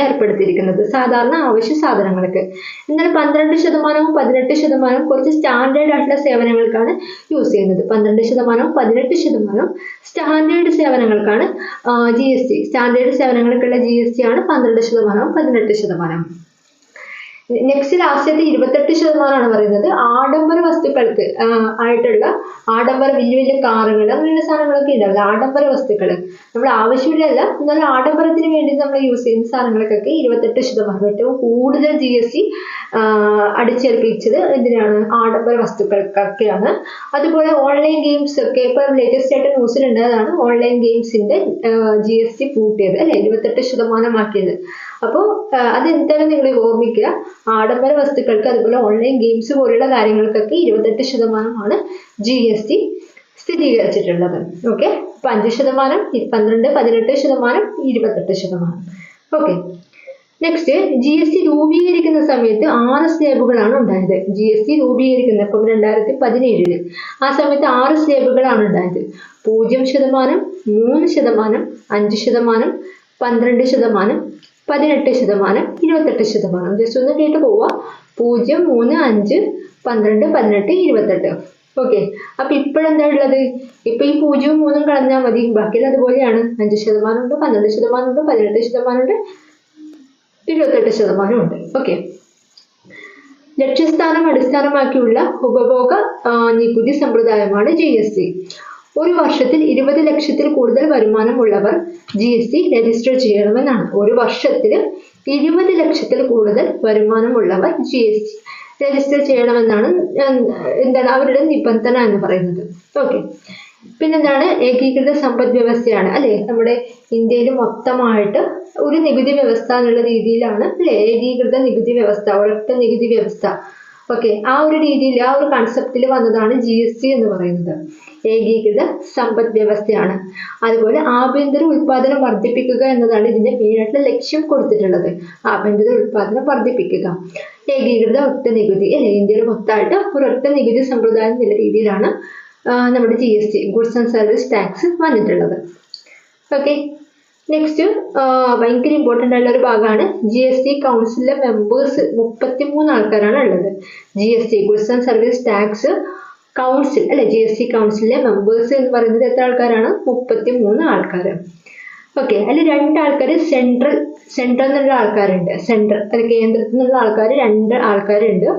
ഏർപ്പെടുത്തിയിരിക്കുന്നത്, സാധാരണ ആവശ്യ സാധനങ്ങൾക്ക്. എന്നാൽ 12%, 18% കുറച്ച് സ്റ്റാൻഡേർഡ് ആയിട്ടുള്ള സേവനങ്ങൾക്കാണ് യൂസ് ചെയ്യുന്നത്. 12%, 18% സ്റ്റാൻഡേർഡ് സേവനങ്ങൾക്കാണ് GST. സ്റ്റാൻഡേർഡ് സേവനങ്ങൾക്കുള്ള GST ആണ് 12%, 18%. നെക്സ്റ്റ് ലാസ്റ്റത്തെ 28% പറയുന്നത് ആഡംബര വസ്തുക്കൾക്ക് ആയിട്ടുള്ള വലിയ വലിയ കാറുകൾ അങ്ങനെയുള്ള സാധനങ്ങളൊക്കെ ഉണ്ടാവില്ല. ആഡംബര വസ്തുക്കൾ നമ്മൾ ആവശ്യമില്ലല്ല, എന്നാലും ആഡംബരത്തിന് വേണ്ടി നമ്മൾ യൂസ് ചെയ്യുന്ന സാധനങ്ങൾക്കൊക്കെ 28%. ഏറ്റവും കൂടുതൽ GST അടിച്ചേൽപ്പിച്ചത് എന്തിനാണ്? ആഡംബര വസ്തുക്കൾക്കൊക്കെയാണ്. അതുപോലെ ഓൺലൈൻ ഗെയിംസ് ഒക്കെ ഇപ്പം ലേറ്റസ്റ്റ് ആയിട്ട് ന്യൂസിലുണ്ടായതാണ്. ഓൺലൈൻ ഗെയിംസിന്റെ GST കൂട്ടിയത് അല്ലെ, 28% ആക്കിയത്. അപ്പോൾ അതെന്തായാലും നിങ്ങൾ ഓർമ്മിക്കുക. ആഡംബര വസ്തുക്കൾക്ക് അതുപോലെ ഓൺലൈൻ ഗെയിംസ് പോലുള്ള കാര്യങ്ങൾക്കൊക്കെ 28% GST സ്ഥിരീകരിച്ചിട്ടുള്ളത്. ഓക്കെ, അപ്പൊ 5%, 12, 18%, 28%. ഓക്കെ, നെക്സ്റ്റ് GST രൂപീകരിക്കുന്ന സമയത്ത് 6 സ്ലേബുകളാണ് ഉണ്ടായത്. GST രൂപീകരിക്കുന്ന ഇപ്പം 2017 ആ സമയത്ത് 6 സ്ലേബുകളാണ് ഉണ്ടായത്. 0%, 3%, 5%, 12%, 18%, 28%. ജസ്റ്റ് ഒന്ന് കേട്ട് പോവാ. 0, 3, 5, 12, 18, 28. ഓക്കെ, അപ്പൊ ഇപ്പോഴെന്താ ഉള്ളത്? ഇപ്പൊ ഈ 0, 3 കളഞ്ഞാൽ മതി, ബാക്കിയെല്ലാം അതുപോലെയാണ്. 5% ഉണ്ട്, 12% ഉണ്ട്, 18% ഉണ്ട്, 28% ഉണ്ട്. ഓക്കെ, ലക്ഷ്യസ്ഥാനം അടിസ്ഥാനമാക്കിയുള്ള ഉപഭോഗ നികുതി സമ്പ്രദായമാണ് GST. ഒരു വർഷത്തിൽ 20 ലക്ഷത്തിൽ കൂടുതൽ വരുമാനമുള്ളവർ GST രജിസ്റ്റർ ചെയ്യണമെന്നാണ്. ഒരു വർഷത്തിൽ 20 ലക്ഷത്തിൽ കൂടുതൽ വരുമാനമുള്ളവർ GST രജിസ്റ്റർ ചെയ്യണമെന്നാണ് എന്താണ് അവരുടെ നിബന്ധന എന്ന് പറയുന്നത്. ഓക്കെ, പിന്നെന്താണ്? ഏകീകൃത സമ്പദ് വ്യവസ്ഥയാണ് അല്ലെ. നമ്മുടെ ഇന്ത്യയിൽ മൊത്തമായിട്ട് ഒരു നികുതി വ്യവസ്ഥ എന്നുള്ള രീതിയിലാണ് അല്ലെ, ഏകീകൃത നികുതി വ്യവസ്ഥ, ഒരൊറ്റ നികുതി വ്യവസ്ഥ. ഓക്കെ, ആ ഒരു രീതിയിൽ ആ ഒരു കൺസെപ്റ്റിൽ വന്നതാണ് GST എന്ന് പറയുന്നത്. ഏകീകൃത സമ്പദ് വ്യവസ്ഥയാണ്. അതുപോലെ ആഭ്യന്തര ഉൽപാദനം വർദ്ധിപ്പിക്കുക എന്നതാണ് ഇതിന്റെ മെയിനായിട്ടുള്ള ലക്ഷ്യം കൊടുത്തിട്ടുള്ളത്. ആഭ്യന്തര ഉൽപാദനം വർദ്ധിപ്പിക്കുക, ഏകീകൃത ഒറ്റ നികുതി അല്ലെ. ഇന്ത്യയിൽ മൊത്തമായിട്ട് ഒരൊറ്റ നികുതി സമ്പ്രദായം എന്നുള്ള രീതിയിലാണ് നമ്മുടെ GST, goods and service tax വന്നിട്ടുള്ളത്. ഓക്കെ, നെക്സ്റ്റ് ഭയങ്കര ഇമ്പോർട്ടൻ്റ് ആയിട്ടുള്ള ഒരു ഭാഗമാണ് GST കൗൺസിലിലെ മെമ്പേഴ്സ് 33 ആൾക്കാരാണ് ഉള്ളത്. GST goods and service tax council അല്ലെ, GST കൗൺസിലിലെ മെമ്പേഴ്സ് എന്ന് പറയുന്നത് എത്ര ആൾക്കാരാണ്? 33 ആൾക്കാർ. ഓക്കെ, അതിൽ 2 ആൾക്കാർ സെൻട്രൽ എന്നുള്ള ആൾക്കാരുണ്ട്. സെൻട്രൽ അല്ലെ, കേന്ദ്രത്തിൽ നിന്നുള്ള ആൾക്കാർ 2 ആൾക്കാരുണ്ട്.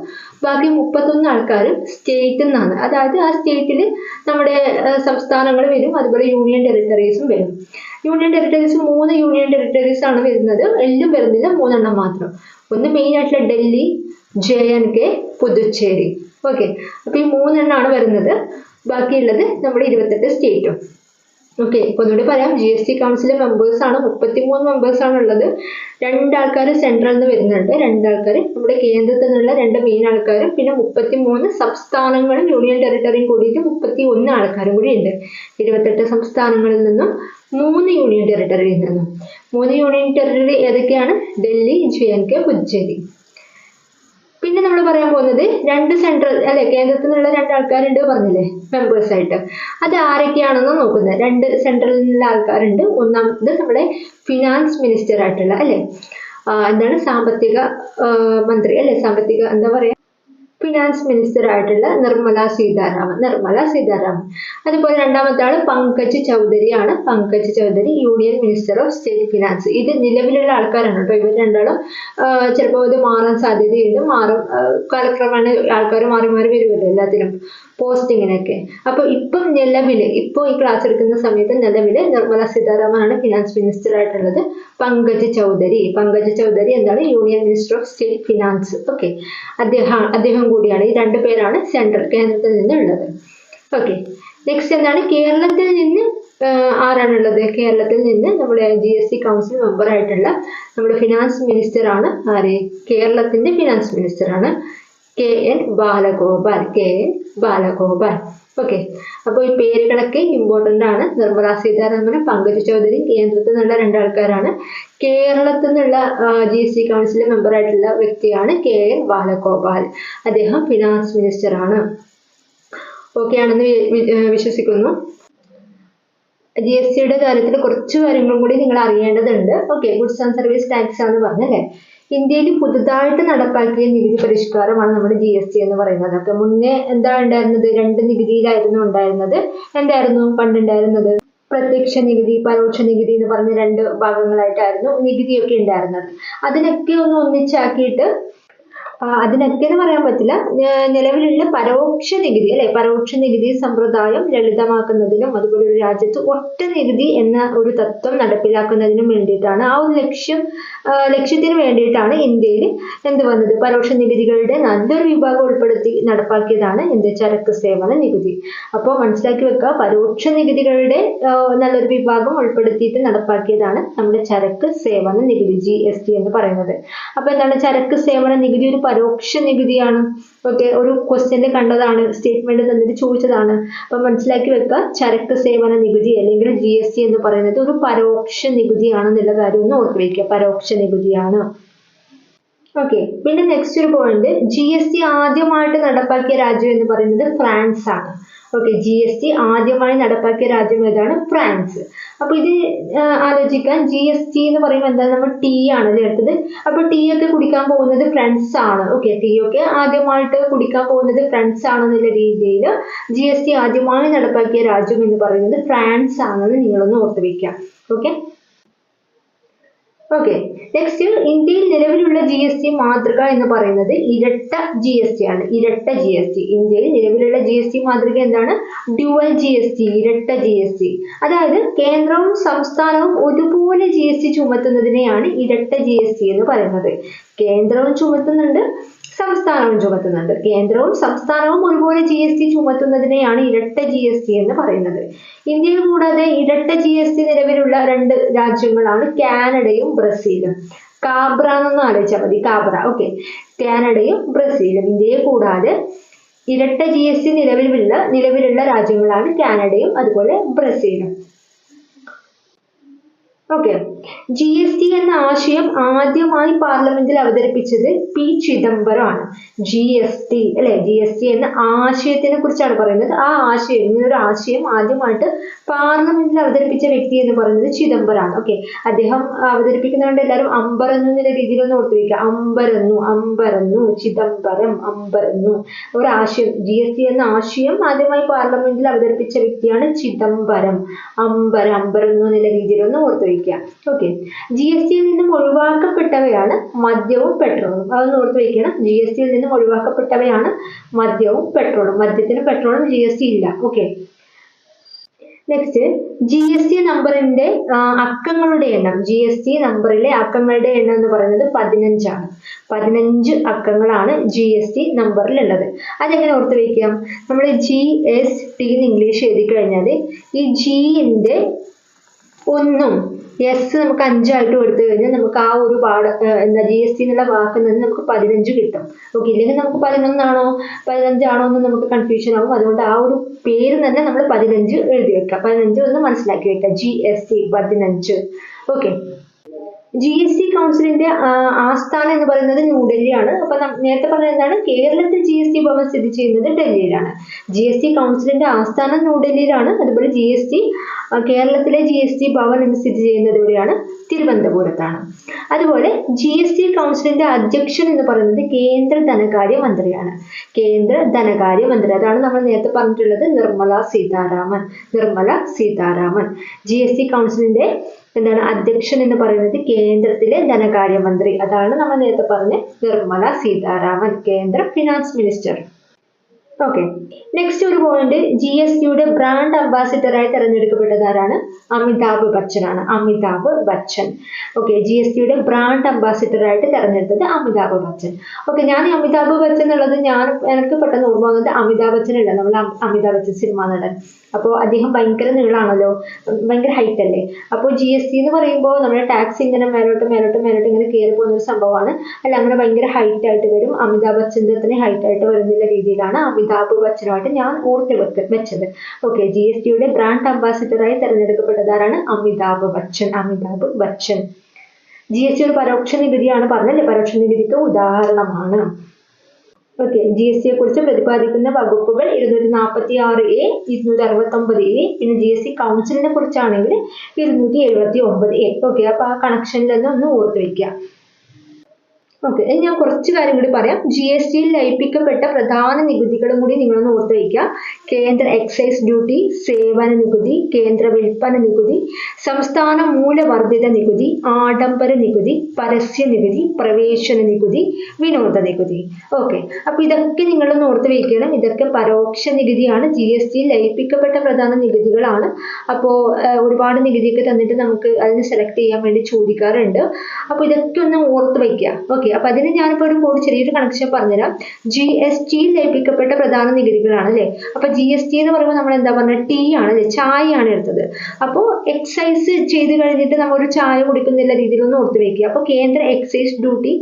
ബാക്കി 31 ആൾക്കാരും സ്റ്റേറ്റിൽ നിന്നാണ്. അതായത് ആ സ്റ്റേറ്റിൽ നമ്മുടെ സംസ്ഥാനങ്ങൾ വരും, അതുപോലെ യൂണിയൻ ടെറിട്ടറീസും വരും. യൂണിയൻ ടെറിട്ടറീസ് 3 യൂണിയൻ ടെറിട്ടറീസ് ആണ് വരുന്നത്. എല്ലാം വരുന്നില്ല, 3 എണ്ണം മാത്രം. ഒന്ന് മെയിൻ ആയിട്ടുള്ള ഡൽഹി, JNK, പുതുച്ചേരി. ഓക്കെ, അപ്പൊ ഈ 3 എണ്ണമാണ് വരുന്നത്. ബാക്കിയുള്ളത് നമ്മുടെ 28 സ്റ്റേറ്റും. ഓക്കെ, ഒന്നുകൂടി പറയാം. GST കൗൺസിലെ മെമ്പേഴ്സ് ആണ് 33 മെമ്പേഴ്സ് ആണ് ഉള്ളത്. 2 ആൾക്കാർ സെൻട്രലിൽ നിന്ന് വരുന്നുണ്ട്, 2 ആൾക്കാർ നമ്മുടെ കേന്ദ്രത്തിൽ നിന്നുള്ള 2 മെയിൻ ആൾക്കാരും, പിന്നെ 33 സംസ്ഥാനങ്ങളും യൂണിയൻ ടെറിട്ടറിയും കൂടിയിട്ട് 31 ആൾക്കാരും കൂടി ഉണ്ട്. 28 സംസ്ഥാനങ്ങളിൽ നിന്നും 3 യൂണിയൻ ടെറിട്ടറിയിൽ നിന്നും. 3 യൂണിയൻ ടെറിട്ടറി ഏതൊക്കെയാണ്? ഡൽഹി, JNK, പുതുച്ചേരി. പിന്നെ നമ്മൾ പറയാൻ പോകുന്നത് 2 സെൻട്രൽ അല്ലെ, കേന്ദ്രത്തിൽ നിന്നുള്ള 2 ആൾക്കാരുണ്ട് പറഞ്ഞില്ലേ മെമ്പേഴ്സ് ആയിട്ട്. അത് ആരൊക്കെയാണെന്ന് നോക്കുന്നത്. 2 സെൻട്രലിൽ നിന്നുള്ള ആൾക്കാരുണ്ട്. ഒന്നാമത് നമ്മുടെ ഫിനാൻസ് മിനിസ്റ്റർ ആയിട്ടുള്ള അല്ലെ, എന്താണ് സാമ്പത്തിക മന്ത്രി അല്ലെ, സാമ്പത്തിക എന്താ പറയാ, ഫിനാൻസ് മിനിസ്റ്റർ ആയിട്ടുള്ള നിർമ്മല സീതാരാമൻ. അതുപോലെ രണ്ടാമത്തെ ആള് പങ്കജ് ചൗധരി ആണ്. Pankaj Chaudhary union minister of state finance. ഇത് നിലവിലുള്ള ആൾക്കാരാണ് കേട്ടോ. ഇവർ രണ്ടാളും ചിലപ്പോൾ ഇത് മാറാൻ സാധ്യതയുണ്ട്. കാലക്രമേണ ആൾക്കാർ മാറി വരുമല്ലോ എല്ലാത്തിലും പോസ്റ്റിങ്ങിനൊക്കെ. അപ്പൊ ഇപ്പം ഇപ്പൊ ഈ ക്ലാസ് എടുക്കുന്ന സമയത്ത് നിലവില് നിർമ്മല സീതാരാമൻ ആണ് ഫിനാൻസ് മിനിസ്റ്റർ ആയിട്ടുള്ളത്. പങ്കജ് ചൗധരി എന്താണ് union minister of state finance. Okay, അദ്ദേഹം കൂടിയാണ്. ഈ 2 പേരാണ് കേന്ദ്രത്തിൽ നിന്നുള്ളത്. ഓക്കെ, നെക്സ്റ്റ് എന്താണ്? കേരളത്തിൽ നിന്ന് ആരാണുള്ളത്? കേരളത്തിൽ നിന്ന് നമ്മുടെ GST കൗൺസിൽ മെമ്പർ ആയിട്ടുള്ള നമ്മുടെ ഫിനാൻസ് മിനിസ്റ്റർ ആണ്. ആര്? കേരളത്തിന്റെ ഫിനാൻസ് മിനിസ്റ്റർ ആണ് KN ബാലഗോപാൽ. ഓക്കെ, അപ്പോൾ ഈ പേരുകളൊക്കെ ഇമ്പോർട്ടൻ്റ് ആണ്. നിർമ്മല സീതാരാമൻ, പങ്കജ് ചൗധരി കേന്ദ്രത്തിൽ നിന്നുള്ള 2 ആൾക്കാരാണ്. കേരളത്തിൽ നിന്നുള്ള GST കൗൺസിൽ മെമ്പർ ആയിട്ടുള്ള വ്യക്തിയാണ് KN ബാലഗോപാൽ. അദ്ദേഹം ഫിനാൻസ് മിനിസ്റ്റർ ആണ്. ഓക്കെ ആണെന്ന് വിശ്വസിക്കുന്നു. GSTയുടെ കാര്യത്തിൽ കുറച്ച് കാര്യങ്ങളും കൂടി നിങ്ങൾ അറിയേണ്ടതുണ്ട്. Okay, goods and service tax ആണെന്ന് പറഞ്ഞല്ലേ. ഇന്ത്യയിൽ പുതുതായിട്ട് നടപ്പാക്കിയ നികുതി പരിഷ്കാരമാണ് നമ്മുടെ GST എന്ന് പറയുന്നത്. ഒക്കെ മുന്നേ എന്താ ഉണ്ടായിരുന്നത്? 2 നികുതിയിലായിരുന്നു ഉണ്ടായിരുന്നത്. എന്തായിരുന്നു പണ്ടുണ്ടായിരുന്നത്? പ്രത്യക്ഷ നികുതി, പരോക്ഷ നികുതി എന്ന് പറഞ്ഞ 2 ഭാഗങ്ങളായിട്ടായിരുന്നു നികുതിയൊക്കെ ഉണ്ടായിരുന്നത്. അതിനൊക്കെ ഒന്ന് ഒന്നിച്ചാക്കിയിട്ട് അതിനൊക്കെ എന്ന് പറയാൻ പറ്റില്ല. നിലവിലുള്ള പരോക്ഷ നികുതി അല്ലെ, പരോക്ഷ നികുതി സമ്പ്രദായം ലളിതമാക്കുന്നതിനും അതുപോലെ ഒരു രാജ്യത്ത് ഒറ്റ നികുതി എന്ന ഒരു തത്വം നടപ്പിലാക്കുന്നതിനും വേണ്ടിയിട്ടാണ്, ആ ഒരു ലക്ഷ്യത്തിന് വേണ്ടിയിട്ടാണ് ഇന്ത്യയിൽ എന്ത് വന്നത്, പരോക്ഷ നികുതികളുടെ നല്ലൊരു വിഭാഗം ഉൾപ്പെടുത്തി നടപ്പാക്കിയതാണ് എന്ത്, ചരക്ക് സേവന നികുതി. അപ്പോൾ മനസ്സിലാക്കി വെക്കുക, പരോക്ഷ നികുതികളുടെ നല്ലൊരു വിഭാഗം ഉൾപ്പെടുത്തിയിട്ട് നടപ്പാക്കിയതാണ് നമ്മുടെ ചരക്ക് സേവന നികുതി, GST എന്ന് പറയുന്നത്. അപ്പൊ എന്താണ് ചരക്ക് സേവന നികുതി? ഒരു പരോക്ഷ നികുതിയാണ്. ഓക്കെ, ഒരു ക്വസ്റ്റ്യനിൽ കണ്ടതാണ്, സ്റ്റേറ്റ്മെന്റ് തന്നിട്ട് ചോദിച്ചതാണ്. അപ്പൊ മനസ്സിലാക്കി വെക്കുക, ചരക്ക് സേവന നികുതി അല്ലെങ്കിൽ GST എന്ന് പറയുന്നത് ഒരു പരോക്ഷ നികുതിയാണെന്നുള്ള കാര്യം ഒന്ന് ഓർത്ത് വയ്ക്കുക, പരോക്ഷ നികുതിയാണ്. ഓക്കെ, പിന്നെ നെക്സ്റ്റ് ഒരു പോയിന്റ്, GST ആദ്യമായിട്ട് നടപ്പാക്കിയ രാജ്യം എന്ന് പറയുന്നത് ഫ്രാൻസ് ആണ്. ഓക്കെ, GST ആദ്യമായി നടപ്പാക്കിയ രാജ്യം ഏതാണ്? ഫ്രാൻസ്. അപ്പൊ ഇത് ആലോചിക്കാൻ, GST എന്ന് പറയുമ്പോൾ എന്താ, നമ്മൾ ടീ ആണ് എടുത്തത്. അപ്പൊ ടീ ഒക്കെ കുടിക്കാൻ പോകുന്നത് ഫ്രാൻസ് ആണ്. ഓക്കെ, ടീ ഒക്കെ ആദ്യമായിട്ട് കുടിക്കാൻ പോകുന്നത് ഫ്രാൻസ് ആണെന്നുള്ള രീതിയിൽ GST ആദ്യമായി നടപ്പാക്കിയ രാജ്യം എന്ന് പറയുന്നത് ഫ്രാൻസ് ആണെന്ന് നിങ്ങളൊന്ന് ഓർത്ത് വയ്ക്കാം. ഓക്കെ, നെക്സ്റ്റ്, ഇന്ത്യയിൽ നിലവിലുള്ള GST മാതൃക എന്ന് പറയുന്നത് ഇരട്ട GST ആണ്. ഇരട്ട GST, ഇന്ത്യയിൽ നിലവിലുള്ള GST മാതൃക എന്താണ്? ഡ്യുവൽ GST, ഇരട്ട GST. അതായത് കേന്ദ്രവും സംസ്ഥാനവും ഒരുപോലെ GST ചുമത്തുന്നതിനെയാണ് ഇരട്ട GST എന്ന് പറയുന്നത്. കേന്ദ്രവും ചുമത്തുന്നുണ്ട്, സംസ്ഥാനവും ചുമത്തുന്നുണ്ട്. കേന്ദ്രവും സംസ്ഥാനവും ഒരുപോലെ GST ചുമത്തുന്നതിനെയാണ് ഇരട്ട GST എന്ന് പറയുന്നത്. ഇന്ത്യയിൽ കൂടാതെ ഇരട്ട GST നിലവിലുള്ള 2 രാജ്യങ്ങളാണ് കാനഡയും ബ്രസീലും. കാബ്ര എന്നൊന്ന് ആലോചിച്ചാൽ മതി, കാബ്ര. ഓക്കെ, കാനഡയും ബ്രസീലും. ഇന്ത്യയെ കൂടാതെ ഇരട്ട GST നിലവിലുള്ള രാജ്യങ്ങളാണ് കാനഡയും അതുപോലെ ബ്രസീലും. ഓക്കെ, GST എന്ന ആശയം ആദ്യമായി പാർലമെന്റിൽ അവതരിപ്പിച്ചത് P. ചിദംബരം ആണ്. GST അല്ലെ, GST എന്ന ആശയത്തിനെ കുറിച്ചാണ് പറയുന്നത്. ആ ആശയം, ഇങ്ങനൊരു ആശയം ആദ്യമായിട്ട് പാർലമെന്റിൽ അവതരിപ്പിച്ച വ്യക്തി എന്ന് പറയുന്നത് ചിദംബരമാണ്. ഓക്കെ, അദ്ദേഹം അവതരിപ്പിക്കുന്നതുകൊണ്ട് എല്ലാവരും അമ്പരന്നു എന്ന രീതിയിലൊന്ന് ഓർത്തു വയ്ക്കുക. അമ്പരന്നു, ചിദംബരം, അമ്പരന്നു. ഒരു ആശയം, GST എന്ന ആശയം ആദ്യമായി പാർലമെന്റിൽ അവതരിപ്പിച്ച വ്യക്തിയാണ് ചിദംബരം. അമ്പരന്നു എന്നുള്ള രീതിയിലൊന്ന് ഓർത്തു വയ്ക്കുക. ഓക്കെ, GSTയിൽ നിന്നും ഒഴിവാക്കപ്പെട്ടവയാണ് മദ്യവും പെട്രോളും. അതൊന്ന് ഓർത്ത് വയ്ക്കണം. GSTയിൽ നിന്നും ഒഴിവാക്കപ്പെട്ടവയാണ് മദ്യവും പെട്രോളും. മദ്യത്തിനും പെട്രോളും GST ഇല്ല. ഓക്കെ, നെക്സ്റ്റ്, GST നമ്പറിന്റെ അക്കങ്ങളുടെ എണ്ണം, GST നമ്പറിലെ അക്കങ്ങളുടെ എണ്ണം എന്ന് പറയുന്നത് 15 ആണ്. 15 അക്കങ്ങളാണ് GST നമ്പറിൽ ഉള്ളത്. അതെങ്ങനെ ഓർത്ത് വയ്ക്കാം? നമ്മൾ GST എന്ന് ഇംഗ്ലീഷ് എഴുതി കഴിഞ്ഞാൽ ഈ Gന്റെ 1ഉം S നമുക്ക് 5 ആയിട്ട് കൊടുത്തു കഴിഞ്ഞാൽ നമുക്ക് ആ ഒരു GST എന്നുള്ള വാക്കിൽ നിന്ന് നമുക്ക് 15 കിട്ടും. ഓക്കെ, ഇല്ലെങ്കിൽ നമുക്ക് 11 ആണോ 15 ആണോ എന്ന് നമുക്ക് കൺഫ്യൂഷൻ ആവും. അതുകൊണ്ട് ആ ഒരു പേര് തന്നെ നമ്മൾ 15 എഴുതി വെക്കാം. 15 ഒന്ന് മനസ്സിലാക്കി വെക്കാം, GST 15. ഓക്കെ, GST കൗൺസിലിന്റെ ആസ്ഥാനം എന്ന് പറയുന്നത് ന്യൂഡൽഹിയാണ്. അപ്പൊ നേരത്തെ പറഞ്ഞത് എന്താണ്, കേരളത്തിൽ GST ഭവൻ സ്ഥിതി ചെയ്യുന്നത് ഡൽഹിയിലാണ്. GST കൗൺസിലിന്റെ ആസ്ഥാനം ന്യൂഡൽഹിയിലാണ്. അതുപോലെ കേരളത്തിലെ GST ഭവൻ എന്ന് സ്ഥിതി ചെയ്യുന്നത് എവിടെയാണ്? തിരുവനന്തപുരത്താണ്. അതുപോലെ GST കൗൺസിലിന്റെ അധ്യക്ഷൻ എന്ന് പറയുന്നത് കേന്ദ്ര ധനകാര്യ മന്ത്രിയാണ്. കേന്ദ്ര ധനകാര്യ മന്ത്രി, അതാണ് നമ്മൾ നേരത്തെ പറഞ്ഞിട്ടുള്ളത്, നിർമ്മല സീതാരാമൻ. GST കൗൺസിലിന്റെ അധ്യക്ഷൻ എന്ന് പറയുന്നത് കേന്ദ്രത്തിലെ ധനകാര്യമന്ത്രി, അതാണ് നമ്മൾ നേരത്തെ പറഞ്ഞ നിർമ്മല സീതാരാമൻ, കേന്ദ്ര ഫിനാൻസ് മിനിസ്റ്റർ. ഓക്കെ, നെക്സ്റ്റ് ഒരു പോയിന്റ്, GSTയുടെ ബ്രാൻഡ് അംബാസിഡറായി തെരഞ്ഞെടുക്കപ്പെട്ടത് ആരാണ്? അമിതാഭ് ബച്ചൻ. ഓക്കെ, GSTയുടെ ബ്രാൻഡ് അംബാസിഡറായിട്ട് തെരഞ്ഞെടുത്തത് അമിതാഭ് ബച്ചൻ. ഓക്കെ, ഞാൻ ഈ അമിതാഭ് ബച്ചൻ എന്നുള്ളത് എനിക്ക് പെട്ടെന്ന് ഓർമ്മ വന്നത് അമിതാഭ് ബച്ചൻ അല്ല, നമ്മൾ അമിതാഭ് ബച്ചൻ സിനിമ നടൻ. അപ്പോൾ അദ്ദേഹം ഭയങ്കര നീളാണല്ലോ, ഭയങ്കര ഹൈറ്റ് അല്ലേ. അപ്പോൾ GST എന്ന് പറയുമ്പോൾ നമ്മുടെ ടാക്സ് ഇങ്ങനെ മേലോട്ട് ഇങ്ങനെ കയറി പോകുന്ന ഒരു സംഭവമാണ്. അല്ല, അങ്ങനെ ഭയങ്കര ഹൈറ്റ് ആയിട്ട് വരും. അമിതാഭ് ബച്ചൻ്റെ അത്രയും ഹൈറ്റ് ആയിട്ട് വരുന്നില്ല രീതിയിലാണ് അമിതാഭ് ബച്ചനുമായിട്ട് ഞാൻ ഓർത്ത് വെച്ചത്. ഓക്കെ, GSTയുടെ ബ്രാൻഡ് അംബാസിഡറായി തെരഞ്ഞെടുക്കപ്പെട്ടതാരാണ്? അമിതാഭ് ബച്ചൻ. GST ഒരു പരോക്ഷ നികുതിയാണ് പറഞ്ഞല്ലേ, പരോക്ഷ നികുതിക്ക് ഉദാഹരണമാണ്. ഓക്കെ, GST കുറിച്ച് പ്രതിപാദിക്കുന്ന വകുപ്പുകൾ 246A, 269A. പിന്നെ GST കൗൺസിലിനെ കുറിച്ചാണെങ്കിൽ 279A. ഓക്കെ, അപ്പൊ ആ കണക്ഷനിലൊന്നും ഒന്ന് ഓർത്ത് വെക്കുക. ഓക്കെ, ഞാൻ കുറച്ച് കാര്യം കൂടി പറയാം. GSTയിൽ ലയിപ്പിക്കപ്പെട്ട പ്രധാന നികുതികളും കൂടി നിങ്ങളൊന്ന് ഓർത്ത് വയ്ക്കുക. കേന്ദ്ര എക്സൈസ് ഡ്യൂട്ടി, സേവന നികുതി, കേന്ദ്ര വിൽപ്പന നികുതി, സംസ്ഥാന മൂല്യവർദ്ധിത നികുതി, ആഡംബര നികുതി, പരസ്യ നികുതി, പ്രവേശന നികുതി, വിനോദ നികുതി. ഓക്കെ, അപ്പൊ ഇതൊക്കെ നിങ്ങളൊന്ന് ഓർത്ത് വയ്ക്കണം. ഇതൊക്കെ പരോക്ഷ നികുതിയാണ്, GST ലയിപ്പിക്കപ്പെട്ട പ്രധാന നികുതികളാണ്. അപ്പോൾ ഒരുപാട് നികുതിയൊക്കെ തന്നിട്ട് നമുക്ക് അതിന് സെലക്ട് ചെയ്യാൻ വേണ്ടി ചോദിക്കാറുണ്ട്. അപ്പൊ ഇതൊക്കെ ഒന്ന് ഓർത്ത് വയ്ക്കുക. ഓക്കെ, അപ്പൊ അതിന് ഞാനിപ്പോൾ ഒരു കോഡ് ചെറിയൊരു കണക്ഷൻ പറഞ്ഞുതരാം. GST ലയിപ്പിക്കപ്പെട്ട പ്രധാന നികുതികളാണ് അല്ലെ. അപ്പൊ GST എന്ന് പറയുമ്പോൾ നമ്മൾ എന്താ പറഞ്ഞ T ആണ് അല്ലെ, ചായയാണ് എടുത്തത്. അപ്പോൾ എക്സൈസ് ചെയ്ത് കഴിഞ്ഞിട്ട് നമ്മൾ ഒരു ചായ കുടിക്കുന്നില്ല രീതിയിലൊന്ന് ഓർത്ത് വയ്ക്കുക. അപ്പൊ കേന്ദ്ര എക്സൈസ് ഡ്യൂട്ടി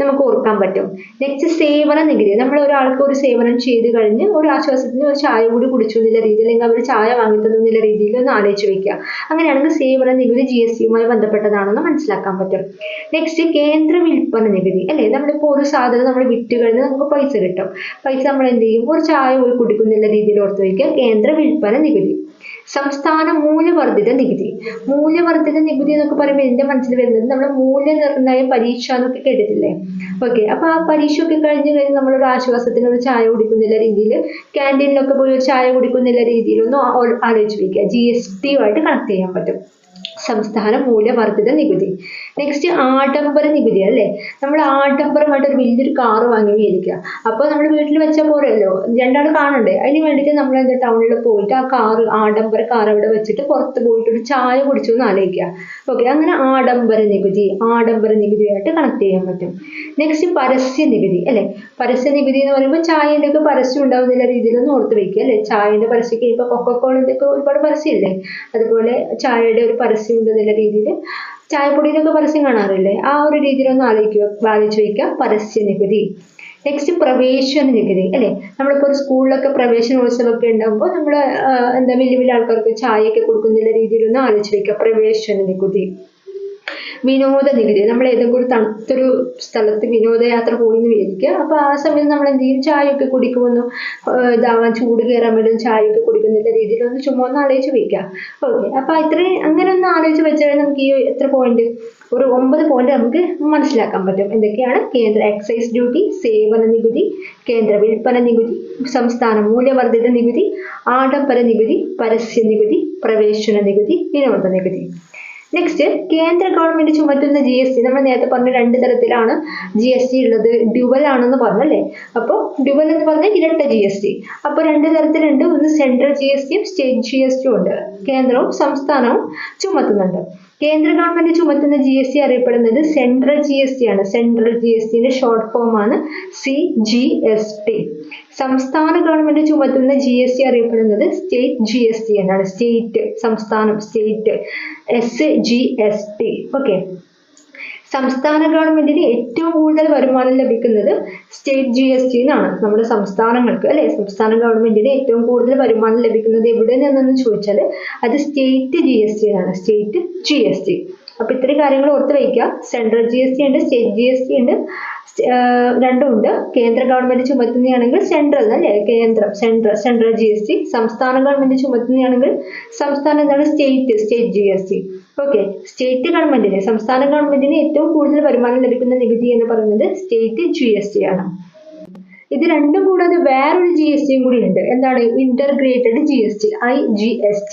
നമുക്ക് ഓർക്കാൻ പറ്റും. നെക്സ്റ്റ് സേവന നികുതി, നമ്മൾ ഒരാൾക്ക് ഒരു സേവനം ചെയ്ത് കഴിഞ്ഞ് ഒരു ആശ്വാസത്തിന് ഒരു ചായ കൂടി കുടിച്ചു എന്നുള്ള രീതിയിൽ, അല്ലെങ്കിൽ അവർ ചായ വാങ്ങി തന്നു എന്നുള്ള രീതിയിൽ ഒന്ന് ആലോചിച്ച് വെക്കുക. അങ്ങനെയാണെങ്കിൽ സേവന നികുതി GSTയുമായി ബന്ധപ്പെട്ടതാണെന്ന് മനസ്സിലാക്കാൻ പറ്റും. നെക്സ്റ്റ് കേന്ദ്ര വിൽപ്പന നികുതി അല്ലെ, നമ്മളിപ്പോൾ ഒരു സാധനം നമ്മൾ വിറ്റ് കഴിഞ്ഞ് നമുക്ക് പൈസ കിട്ടും. പൈസ നമ്മൾ എന്ത് ചെയ്യും, ഒരു ചായ പോയി കുടിക്കുന്നില്ല രീതിയിൽ ഓർത്ത് വയ്ക്കുക, കേന്ദ്ര വിൽപ്പന നികുതി. സംസ്ഥാന മൂല്യവർദ്ധിത നികുതി. മൂല്യവർദ്ധിത നികുതി എന്നൊക്കെ പറയുമ്പോൾ എന്റെ മനസ്സിൽ വരുന്നത് നമ്മൾ മൂല്യനിർണ്ണയ പരീക്ഷ എന്നൊക്കെ കേട്ടിട്ടില്ലേ. ഓക്കെ, അപ്പൊ ആ പരീക്ഷ ഒക്കെ കഴിഞ്ഞ് നമ്മളൊരു ആശ്വാസത്തിന് ഒരു ചായ കുടിക്കുന്നില്ല രീതിയിൽ, ക്യാൻറ്റീനിലൊക്കെ പോയി ഒരു ചായ കുടിക്കുന്നില്ല രീതിയിലൊന്നും ആലോചിച്ച് വയ്ക്കുക. GSTയുമായിട്ട് കണക്ട് ചെയ്യാൻ പറ്റും. സംസ്ഥാന മൂല്യവർദ്ധിത നികുതി. നെക്സ്റ്റ് ആഡംബര നികുതി അല്ലേ, നമ്മൾ ആഡംബരമായിട്ട് ഒരു വലിയൊരു കാറ് വാങ്ങി മേടിക്കുക. അപ്പോൾ നമ്മൾ വീട്ടിൽ വെച്ച പോലെയല്ലോ, രണ്ടാൾ കാണണ്ടേ, അതിന് വേണ്ടിയിട്ട് നമ്മൾ എന്താ ടൗണിൽ പോയിട്ട് ആ കാറ്, ആഡംബര കാർ അവിടെ വെച്ചിട്ട് പുറത്ത് പോയിട്ട് ഒരു ചായ കുടിച്ചു എന്ന് ആലോചിക്കുക. ഓക്കെ, അങ്ങനെ ആഡംബര നികുതിയായിട്ട് കണക്ട് ചെയ്യാൻ പറ്റും. നെക്സ്റ്റ് പരസ്യ നികുതി അല്ലെ. പരസ്യ നികുതി എന്ന് പറയുമ്പോൾ ചായൻ്റെ ഒക്കെ പരസ്യം ഉണ്ടാവുന്ന രീതിയിലൊന്നും ഓർത്ത് വയ്ക്കുക അല്ലെ. ചായന്റെ പരസ്യമൊക്കെ ഇപ്പൊ കൊക്കക്കോളന്റെ ഒക്കെ ഒരുപാട് പരസ്യമില്ലേ, അതുപോലെ ചായയുടെ ഒരു പരസ്യം ഉണ്ടെന്നുള്ള രീതിയിൽ, ചായപ്പൊടിയിലൊക്കെ പരസ്യം കാണാറില്ലേ, ആ ഒരു രീതിയിലൊന്ന് ആലോചിച്ച് വയ്ക്കുക, പരസ്യ നികുതി. നെക്സ്റ്റ് പ്രവേശന നികുതി അല്ലെ. നമ്മളിപ്പോൾ ഒരു സ്കൂളിലൊക്കെ പ്രവേശനോത്സവമൊക്കെ ഉണ്ടാകുമ്പോൾ നമ്മൾ എന്താ വലിയ വലിയ ആൾക്കാർക്ക് ചായയൊക്കെ കൊടുക്കുന്നുള്ള രീതിയിലൊന്ന് ആലോചിച്ച് വയ്ക്കുക, പ്രവേശന നികുതി. വിനോദ നികുതി, നമ്മൾ ഏതെങ്കിലും ഒരു തണുത്തൊരു സ്ഥലത്ത് വിനോദയാത്ര പോയി എന്ന് വിചാരിക്കുക. അപ്പൊ ആ സമയത്ത് നമ്മൾ എന്ത് ചെയ്യും, ചായയൊക്കെ കുടിക്കുമെന്ന് ഇതാവാൻ, ചൂട് കയറാൻ വേണ്ടി ചായയൊക്കെ കുടിക്കുന്നില്ല രീതിയിൽ ഒന്ന് ചുമ്മാ ഒന്ന് ആലോചിച്ച് വയ്ക്കുക. ഓക്കെ, അപ്പൊ ഇത്രയും അങ്ങനെ ഒന്ന് ആലോചിച്ച് വെച്ചാൽ നമുക്ക് ഈ എത്ര പോയിന്റ്, ഒരു 9 പോയിന്റ് നമുക്ക് മനസ്സിലാക്കാൻ പറ്റും. എന്തൊക്കെയാണ്? കേന്ദ്ര എക്സൈസ് ഡ്യൂട്ടി, സേവന നികുതി, കേന്ദ്ര വിൽപ്പന നികുതി, സംസ്ഥാന മൂല്യവർദ്ധിത നികുതി, ആഡംബര നികുതി, പരസ്യ നികുതി, പ്രവേശന നികുതി, വിനോദ നികുതി. നെക്സ്റ്റ് കേന്ദ്ര ഗവൺമെന്റ് ചുമത്തുന്ന GST. നമ്മൾ നേരത്തെ പറഞ്ഞ 2 തരത്തിലാണ് GST ഉള്ളത്, ഡ്യുവൽ ആണെന്ന് പറഞ്ഞല്ലേ. അപ്പോൾ ഡ്യുവൽ എന്ന് പറഞ്ഞാൽ ഇരട്ട GST. അപ്പോൾ 2 തരത്തിലുണ്ട്, ഒന്ന് സെൻട്രൽ GSTയും സ്റ്റേറ്റ് GSTയും ഉണ്ട്. കേന്ദ്രവും സംസ്ഥാനവും ചുമത്തുന്നുണ്ട്. കേന്ദ്ര ഗവൺമെന്റ് ചുമത്തുന്ന GST അറിയപ്പെടുന്നത് സെൻട്രൽ GST ആണ്. സെൻട്രൽ GSTന്റെ ഷോർട്ട് ഫോം ആണ് CGST. സംസ്ഥാന ഗവൺമെന്റ് ചുമത്തുന്ന GST അറിയപ്പെടുന്നത് സ്റ്റേറ്റ് GST എന്നാണ്. സ്റ്റേറ്റ്, സംസ്ഥാനം, സ്റ്റേറ്റ്, SGST. ഓക്കെ, സംസ്ഥാന ഗവൺമെന്റിന് ഏറ്റവും കൂടുതൽ വരുമാനം ലഭിക്കുന്നത് സ്റ്റേറ്റ് GST എന്നാണ്. നമ്മുടെ സംസ്ഥാനങ്ങൾക്ക് അല്ലെ, സംസ്ഥാന ഗവൺമെന്റിന് ഏറ്റവും കൂടുതൽ വരുമാനം ലഭിക്കുന്നത് എവിടെ നിന്നെന്ന് ചോദിച്ചാൽ അത് സ്റ്റേറ്റ് GST ആണ്, സ്റ്റേറ്റ് GST. അപ്പൊ ഇത്രയും കാര്യങ്ങൾ ഓർത്ത് വയ്ക്കുക. സെൻട്രൽ GST ഉണ്ട്, സ്റ്റേറ്റ് GST ഉണ്ട്, രണ്ടും ഉണ്ട്. കേന്ദ്ര ഗവൺമെന്റ് ചുമത്തുന്നതാണെങ്കിൽ സെൻട്രൽ അല്ലെ, കേന്ദ്രം, സെൻട്രൽ GST. സംസ്ഥാന ഗവൺമെന്റ് ചുമത്തുന്നതാണെങ്കിൽ സംസ്ഥാനം എന്താണ്, സ്റ്റേറ്റ് GST. ഓക്കെ, സ്റ്റേറ്റ് ഗവൺമെന്റിന്, സംസ്ഥാന ഗവൺമെന്റിന് ഏറ്റവും കൂടുതൽ വരുമാനം ലഭിക്കുന്ന നികുതി എന്ന് പറയുന്നത് സ്റ്റേറ്റ് GST ആണ്. ഇത് രണ്ടും കൂടാതെ വേറൊരു GSTയും കൂടി ഉണ്ട്. എന്താണ്? Integrated GST, IGST.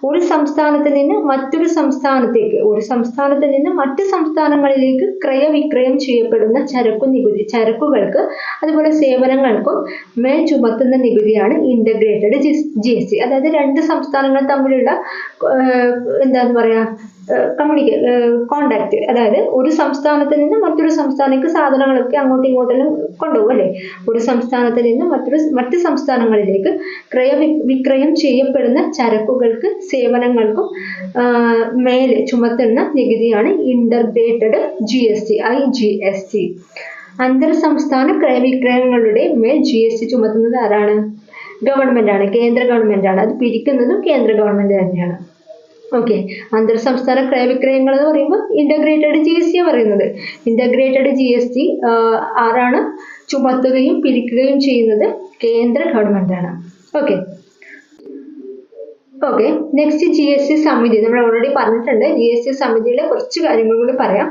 ഒരു സംസ്ഥാനത്ത് നിന്ന് മറ്റൊരു സംസ്ഥാനത്തേക്ക്, ഒരു സംസ്ഥാനത്ത് നിന്ന് മറ്റ് സംസ്ഥാനങ്ങളിലേക്ക് ക്രയവിക്രയം ചെയ്യപ്പെടുന്ന ചരക്കു നികുതി, ചരക്കുകൾക്ക് അതുപോലെ സേവനങ്ങൾക്കും മേൽ ചുമത്തുന്ന നികുതിയാണ് ഇന്റഗ്രേറ്റഡ് GST. അതായത് 2 സംസ്ഥാനങ്ങൾ തമ്മിലുള്ള എന്താന്ന് പറയാ, കോണ്ടാക്ട്. അതായത് ഒരു സംസ്ഥാനത്ത് നിന്ന് മറ്റൊരു സംസ്ഥാനത്തേക്ക് സാധനങ്ങളൊക്കെ അങ്ങോട്ടും ഇങ്ങോട്ടെല്ലാം കൊണ്ടുപോകും അല്ലെ. ഒരു സംസ്ഥാനത്ത് നിന്ന് മറ്റു സംസ്ഥാനങ്ങളിലേക്ക് വിക്രയം ചെയ്യപ്പെടുന്ന ചരക്കുകൾക്ക് സേവനങ്ങൾക്കും മേലെ ചുമത്തുന്ന നികുതിയാണ് ഇന്റർഗ്രേറ്റഡ് GST, IGST. അന്തർ സംസ്ഥാന ക്രയവിക്രയങ്ങളുടെ മേൽ GST ചുമത്തുന്നത് ആരാണ്? ഗവൺമെന്റ് ആണ്, കേന്ദ്ര ഗവൺമെന്റ് ആണ്. അത് പിരിക്കുന്നതും കേന്ദ്ര ഗവൺമെന്റ് തന്നെയാണ്. ഓക്കെ, അന്തർ സംസ്ഥാന ക്രയവിക്രയങ്ങൾ എന്ന് പറയുമ്പോൾ ഇന്റഗ്രേറ്റഡ് GST പറയുന്നത്. ഇന്റഗ്രേറ്റഡ് GST ആരാണ് ചുമത്തുകയും പിരിക്കുകയും ചെയ്യുന്നത്? കേന്ദ്ര ഗവൺമെന്റ് ആണ്. ഓക്കെ, നെക്സ്റ്റ് GST സമിതി. നമ്മൾ ഓൾറെഡി പറഞ്ഞിട്ടുണ്ട്. GST സമിതിയിലെ കുറച്ച് കാര്യങ്ങൾ കൂടി പറയാം.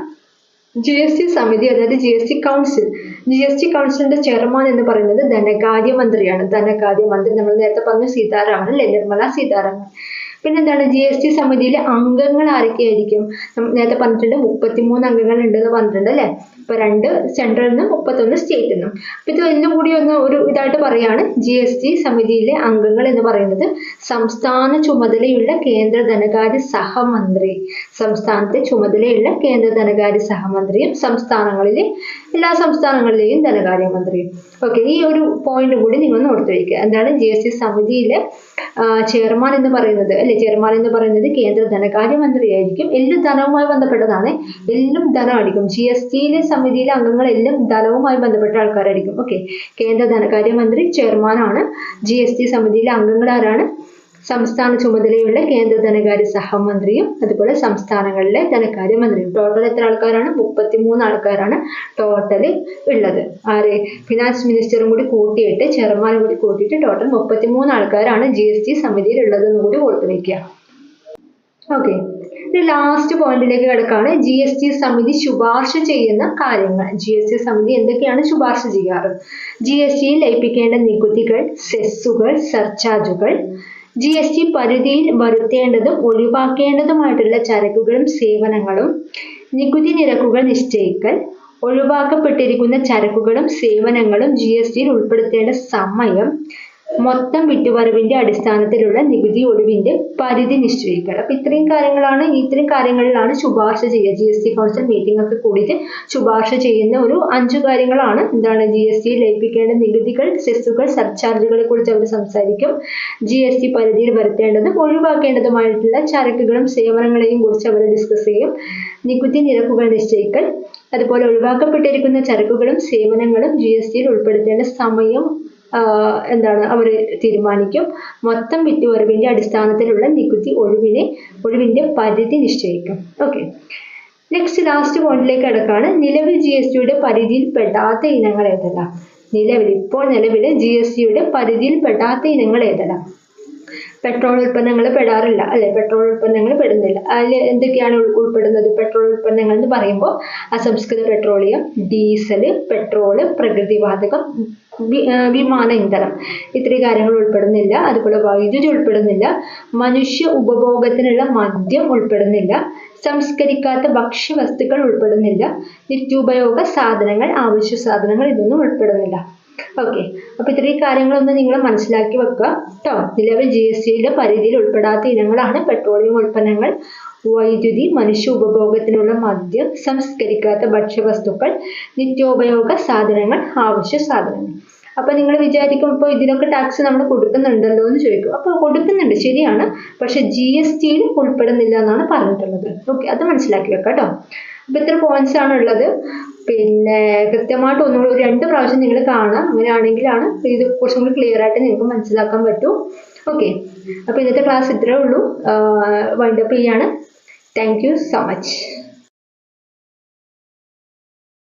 GST സമിതി അതായത് GST കൗൺസിൽ, GST കൗൺസിലിന്റെ ചെയർമാൻ എന്ന് പറയുന്നത് ധനകാര്യമന്ത്രിയാണ്. ധനകാര്യമന്ത്രി നമ്മൾ നേരത്തെ പറഞ്ഞു സീതാരാമൻ അല്ലെ, നിർമ്മല സീതാരാമൻ. പിന്നെന്താണ് GST സമിതിയിലെ അംഗങ്ങൾ ആരൊക്കെയായിരിക്കും? നേരത്തെ പറഞ്ഞിട്ടുണ്ട് 33 അംഗങ്ങൾ ഉണ്ടെന്ന് പറഞ്ഞിട്ടുണ്ട് അല്ലെ. ഇപ്പൊ 2 സെൻട്രലിൽ നിന്നും 31 സ്റ്റേറ്റിൽ നിന്നും. അപ്പൊ ഇത് എല്ലാം കൂടി ഒന്ന് ഒരു ഇതായിട്ട് പറയാണ്. GST സമിതിയിലെ അംഗങ്ങൾ എന്ന് പറയുന്നത് സംസ്ഥാന ചുമതലയുള്ള കേന്ദ്ര ധനകാര്യ സഹമന്ത്രി, സംസ്ഥാനത്തെ ചുമതലയുള്ള കേന്ദ്ര ധനകാര്യ സഹമന്ത്രിയും സംസ്ഥാനങ്ങളിലെ എല്ലാ സംസ്ഥാനങ്ങളിലെയും ധനകാര്യമന്ത്രിയും. ഓക്കെ, ഈ ഒരു പോയിന്റ് കൂടി നിങ്ങൾ ഓർത്ത് വയ്ക്കുക. എന്താണ് GST സമിതിയിലെ ചെയർമാൻ എന്ന് പറയുന്നത് അല്ലെ, ചെയർമാൻ എന്ന് പറയുന്നത് കേന്ദ്ര ധനകാര്യമന്ത്രി ആയിരിക്കും. എല്ലാം ധനവുമായി ബന്ധപ്പെട്ടതാണ്, എല്ലാം ധനമായിരിക്കും. GSTയിലെ സമിതിയിലെ അംഗങ്ങൾ എല്ലാം ധനവുമായി ബന്ധപ്പെട്ട ആൾക്കാരായിരിക്കും. ഓക്കെ, കേന്ദ്ര ധനകാര്യമന്ത്രി ചെയർമാനാണ്. GST സമിതിയിലെ അംഗങ്ങൾ ആരാണ്? സംസ്ഥാന ചുമതലയുള്ള കേന്ദ്ര ധനകാര്യ സഹമന്ത്രിയും അതുപോലെ സംസ്ഥാനങ്ങളിലെ ധനകാര്യമന്ത്രിയും. ടോട്ടൽ എത്ര ആൾക്കാരാണ്? 33 ആൾക്കാരാണ് ടോട്ടൽ ഉള്ളത്. ആര്? ഫിനാൻസ് മിനിസ്റ്ററും കൂടി കൂട്ടിയിട്ട്, ചെയർമാനും കൂടി കൂട്ടിയിട്ട് ടോട്ടൽ 33 ആൾക്കാരാണ് GST സമിതിയിൽ ഉള്ളതെന്ന് കൂടി ഓർത്തു വയ്ക്കുക. ഓക്കെ, ലാസ്റ്റ് പോയിന്റിലേക്ക് കിടക്കാണ്. GST സമിതി ശുപാർശ ചെയ്യുന്ന കാര്യങ്ങൾ. GST സമിതി എന്തൊക്കെയാണ് ശുപാർശ ചെയ്യാറ്? GSTയിൽ ലയിപ്പിക്കേണ്ട നികുതികൾ, സെസ്സുകൾ, സർചാർജുകൾ, GST പരിധിയിൽ വരുത്തേണ്ടതും ഒഴിവാക്കേണ്ടതുമായിട്ടുള്ള ചരക്കുകളും സേവനങ്ങളും, നികുതി നിരക്കുകൾ നിശ്ചയിക്കൽ, ഒഴിവാക്കപ്പെട്ടിരിക്കുന്ന ചരക്കുകളും സേവനങ്ങളും GSTയിൽ ഉൾപ്പെടുത്തേണ്ട സമയം, മൊത്തം വിറ്റുവരവിന്റെ അടിസ്ഥാനത്തിലുള്ള നികുതി ഒഴിവിന്റെ പരിധി നിശ്ചയിക്കുക. അപ്പൊ ഇത്രയും കാര്യങ്ങളിലാണ് ശുപാർശ ചെയ്യുക. GST കൗൺസിൽ മീറ്റിംഗ് ഒക്കെ കൂടിയിട്ട് ശുപാർശ ചെയ്യുന്ന ഒരു 5 കാര്യങ്ങളാണ്. എന്താണ്? GSTയിൽ ലയിപ്പിക്കേണ്ട നികുതികൾ, സെസ്സുകൾ, സർചാർജുകളെ കുറിച്ച് അവർ സംസാരിക്കും. GST പരിധിയിൽ വരുത്തേണ്ടതും ഒഴിവാക്കേണ്ടതുമായിട്ടുള്ള ചരക്കുകളും സേവനങ്ങളെയും കുറിച്ച് അവർ ഡിസ്കസ് ചെയ്യും. നികുതി നിരക്കുകൾ നിശ്ചയിക്കൽ, അതുപോലെ ഒഴിവാക്കപ്പെട്ടിരിക്കുന്ന ചരക്കുകളും സേവനങ്ങളും GSTയിൽ ഉൾപ്പെടുത്തേണ്ട സമയം എന്താണ് അവർ തീരുമാനിക്കും. മൊത്തം വിറ്റുവരവിന്റെ അടിസ്ഥാനത്തിലുള്ള നികുതി ഒഴിവിന്റെ പരിധി നിശ്ചയിക്കും. ഓക്കെ, നെക്സ്റ്റ് ലാസ്റ്റ് പോയിന്റിലേക്ക് കിടക്കാണ്. നിലവിൽ GSTയുടെ പരിധിയിൽ പെടാത്ത ഇനങ്ങൾ ഏതെല്ലാം? ഇപ്പോൾ നിലവിൽ GSTയുടെ പരിധിയിൽ പെടാത്ത ഇനങ്ങൾ ഏതെല്ലാം? പെട്രോൾ ഉൽപ്പന്നങ്ങൾ പെടാറില്ല അല്ലെ, പെട്രോൾ ഉൽപ്പന്നങ്ങൾ പെടുന്നില്ല. അതിൽ എന്തൊക്കെയാണ് ഉൾപ്പെടുന്നത്? പെട്രോൾ ഉൽപ്പന്നങ്ങൾ എന്ന് പറയുമ്പോൾ അസംസ്കൃത പെട്രോളിയം, ഡീസൽ, പെട്രോള്, പ്രകൃതിവാതകം, വിമാന ഇന്ധനം, ഇത്രയും കാര്യങ്ങൾ ഉൾപ്പെടുന്നില്ല. അതുപോലെ വൈദ്യുതി ഉൾപ്പെടുന്നില്ല. മനുഷ്യ ഉപഭോഗത്തിനുള്ള മദ്യം ഉൾപ്പെടുന്നില്ല. സംസ്കരിക്കാത്ത ഭക്ഷ്യവസ്തുക്കൾ ഉൾപ്പെടുന്നില്ല. നിത്യോപയോഗ സാധനങ്ങൾ, ആവശ്യ സാധനങ്ങൾ ഇതൊന്നും ഉൾപ്പെടുന്നില്ല. ഓക്കെ, അപ്പൊ ഇത്രയും കാര്യങ്ങളൊന്ന് നിങ്ങൾ മനസ്സിലാക്കി വെക്കുക കേട്ടോ. നിലവിൽ GSTയുടെ പരിധിയിൽ ഉൾപ്പെടാത്ത ഇനങ്ങളാണ് പെട്രോളിയം ഉൽപ്പന്നങ്ങൾ, വൈദ്യുതി, മനുഷ്യ ഉപഭോഗത്തിനുള്ള മദ്യം, സംസ്കരിക്കാത്ത ഭക്ഷ്യവസ്തുക്കൾ, നിത്യോപയോഗ സാധനങ്ങൾ, ആവശ്യ സാധനങ്ങൾ. അപ്പൊ നിങ്ങൾ വിചാരിക്കും ഇപ്പോൾ ഇതിനൊക്കെ ടാക്സ് നമ്മൾ കൊടുക്കുന്നുണ്ടല്ലോ എന്ന് ചോദിക്കും. അപ്പൊ കൊടുക്കുന്നുണ്ട്, ശരിയാണ്. പക്ഷെ GSTയിൽ ഉൾപ്പെടുന്നില്ല എന്നാണ് പറഞ്ഞിട്ടുള്ളത്. ഓക്കെ, അത് മനസ്സിലാക്കി വെക്കാം കേട്ടോ. അപ്പൊ ഇത്ര പോയിന്റ്സ് ആണ് ഉള്ളത്. പിന്നെ കൃത്യമായിട്ട് ഒന്നുകൂടി 2 പ്രാവശ്യം നിങ്ങൾ കാണാം. അങ്ങനെയാണെങ്കിലാണ് ഇത് കുറച്ചും കൂടി ക്ലിയർ ആയിട്ട് നിങ്ങൾക്ക് മനസ്സിലാക്കാൻ പറ്റൂ. ഓക്കെ, അപ്പൊ ഇന്നത്തെ ക്ലാസ് ഇത്രേ ഉള്ളൂ. വൈൻഡപ്പ് ചെയ്യാണ്. Thank you so much.